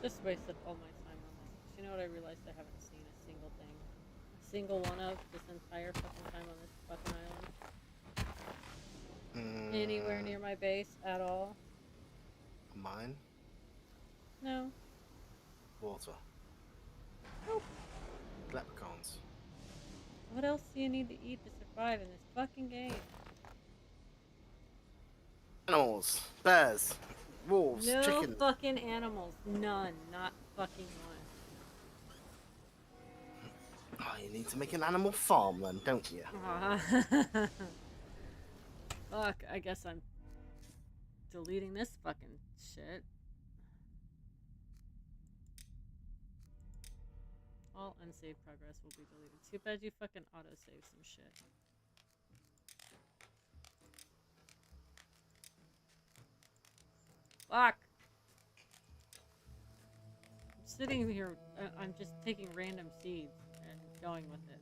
Just wasted all my time on this. You know what? I realized I haven't seen a single thing. A single one of this entire fucking time on this fucking island. Anywhere near my base at all. Mine? No. Water. Nope. Leprechauns. What else do you need to eat to survive in this fucking game? Animals. Bears. Wolves. No Chickens. fucking animals. None. Not fucking one. Oh, you need to make an animal farm then, don't you? Fuck, I guess I'm deleting this fucking shit. All unsaved progress will be deleted. Too bad you fucking autosave some shit. Fuck! I'm sitting here, I'm just taking random seeds and going with it.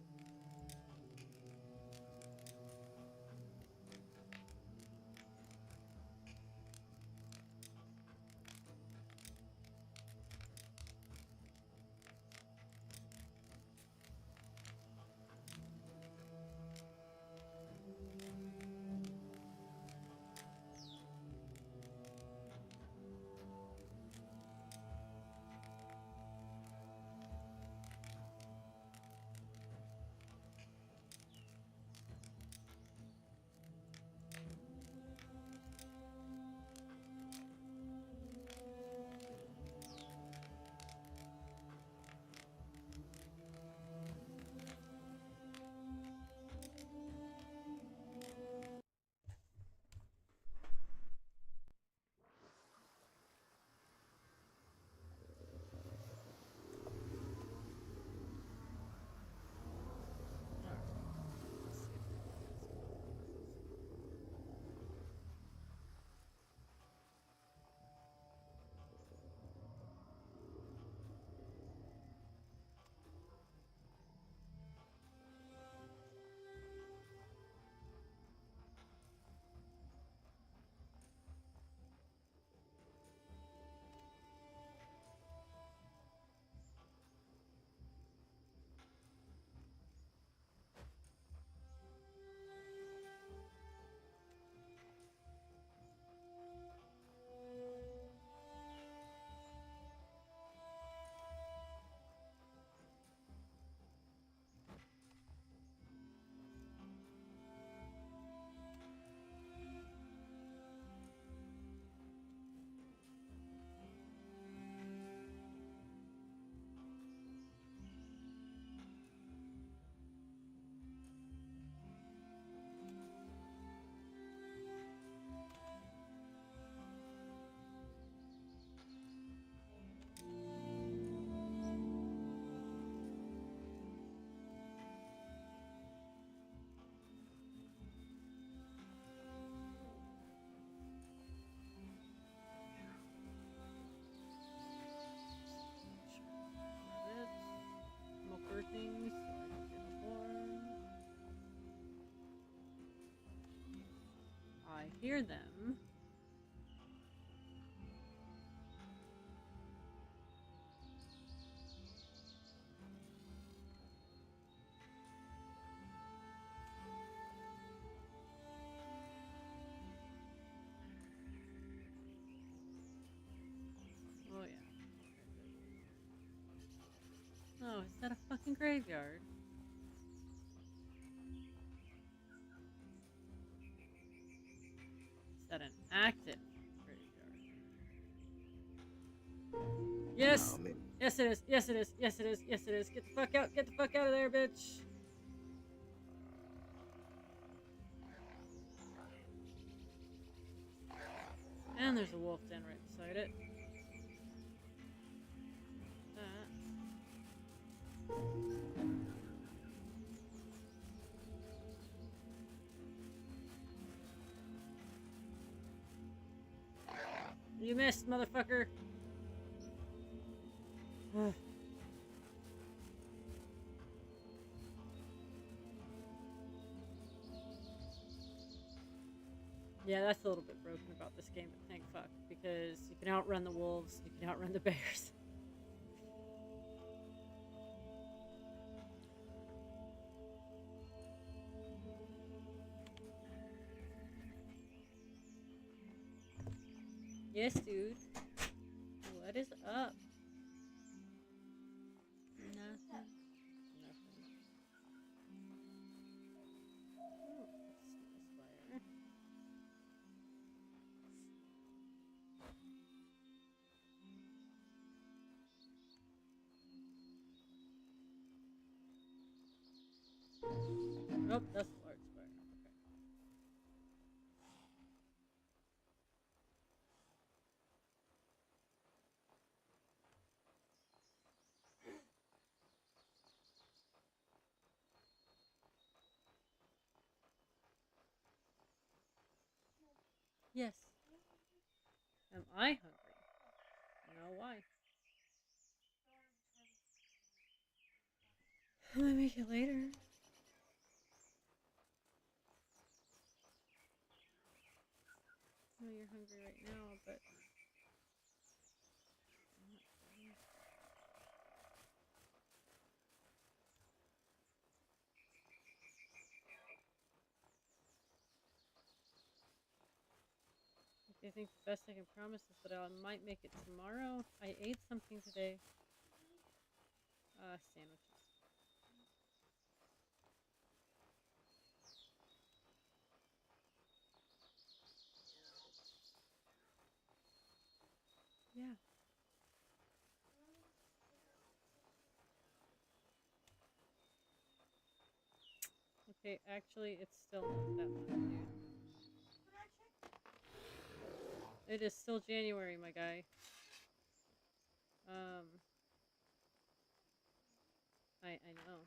Things so I don't get bored. I hear them. Oh yeah. Oh, is that a fucking graveyard? Is that an active graveyard? Yes! No, I mean, Yes it is! Yes it is! Yes it is! Yes it is! Get the fuck out! Get the fuck out of there, bitch! And there's a wolf den right beside it. You missed, motherfucker. Yeah, that's a little bit broken about this game, but thank fuck, because you can outrun the wolves, you can outrun the bears. Yes, dude. What is up? Nothing. Nothing. Ooh, Spire. Nope, that's a large spire. Okay. Yes. Am I hungry? No, why? I might make it later. I know you're hungry right now, but I'm not ready. I think the best I can promise is that I might make it tomorrow. I ate something today. Sandwiches. Yeah. Okay, actually, it's still not that much, dude. It is still January, my guy. I know.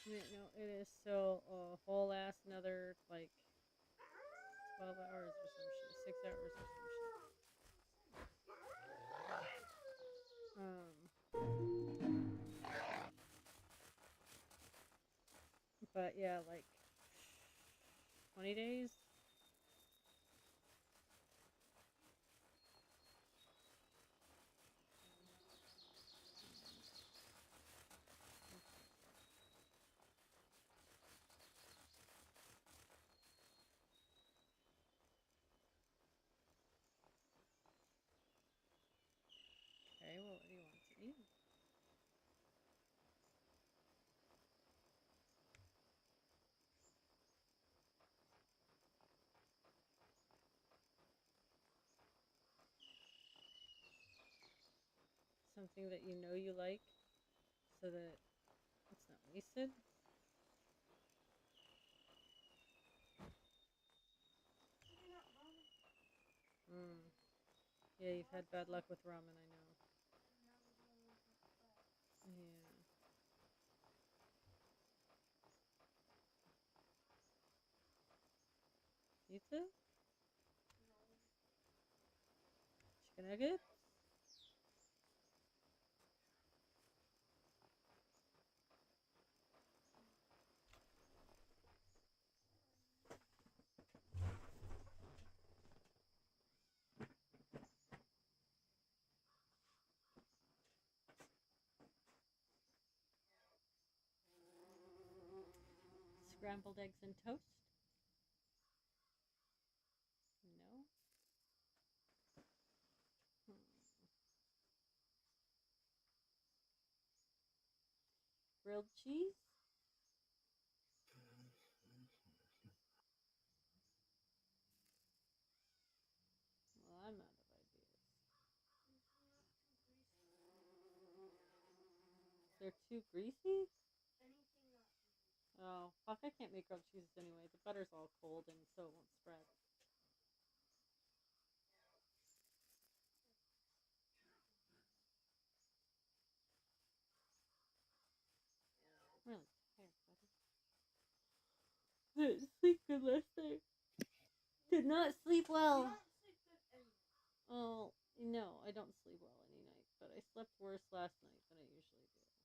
Yeah, no, it is still a whole ass another, like, 12 hours or some shit. 6 hours or some shit. But yeah, like, 20 days? Okay, well, what do you want to eat? Something that you know you like, so that it's not wasted. Mm. Yeah, you've had bad luck with ramen, I know. Yeah. Pizza? Chicken nuggets? Scrambled eggs and toast? No. Hmm. Grilled cheese? Well, I'm out of ideas. They're too greasy? Oh, fuck, I can't make grilled cheeses anyway. The butter's all cold and so it won't spread. I'm really tired, buddy. I didn't sleep good last night. Did not sleep well. Oh, no, I don't sleep well any night, but I slept worse last night than I usually do.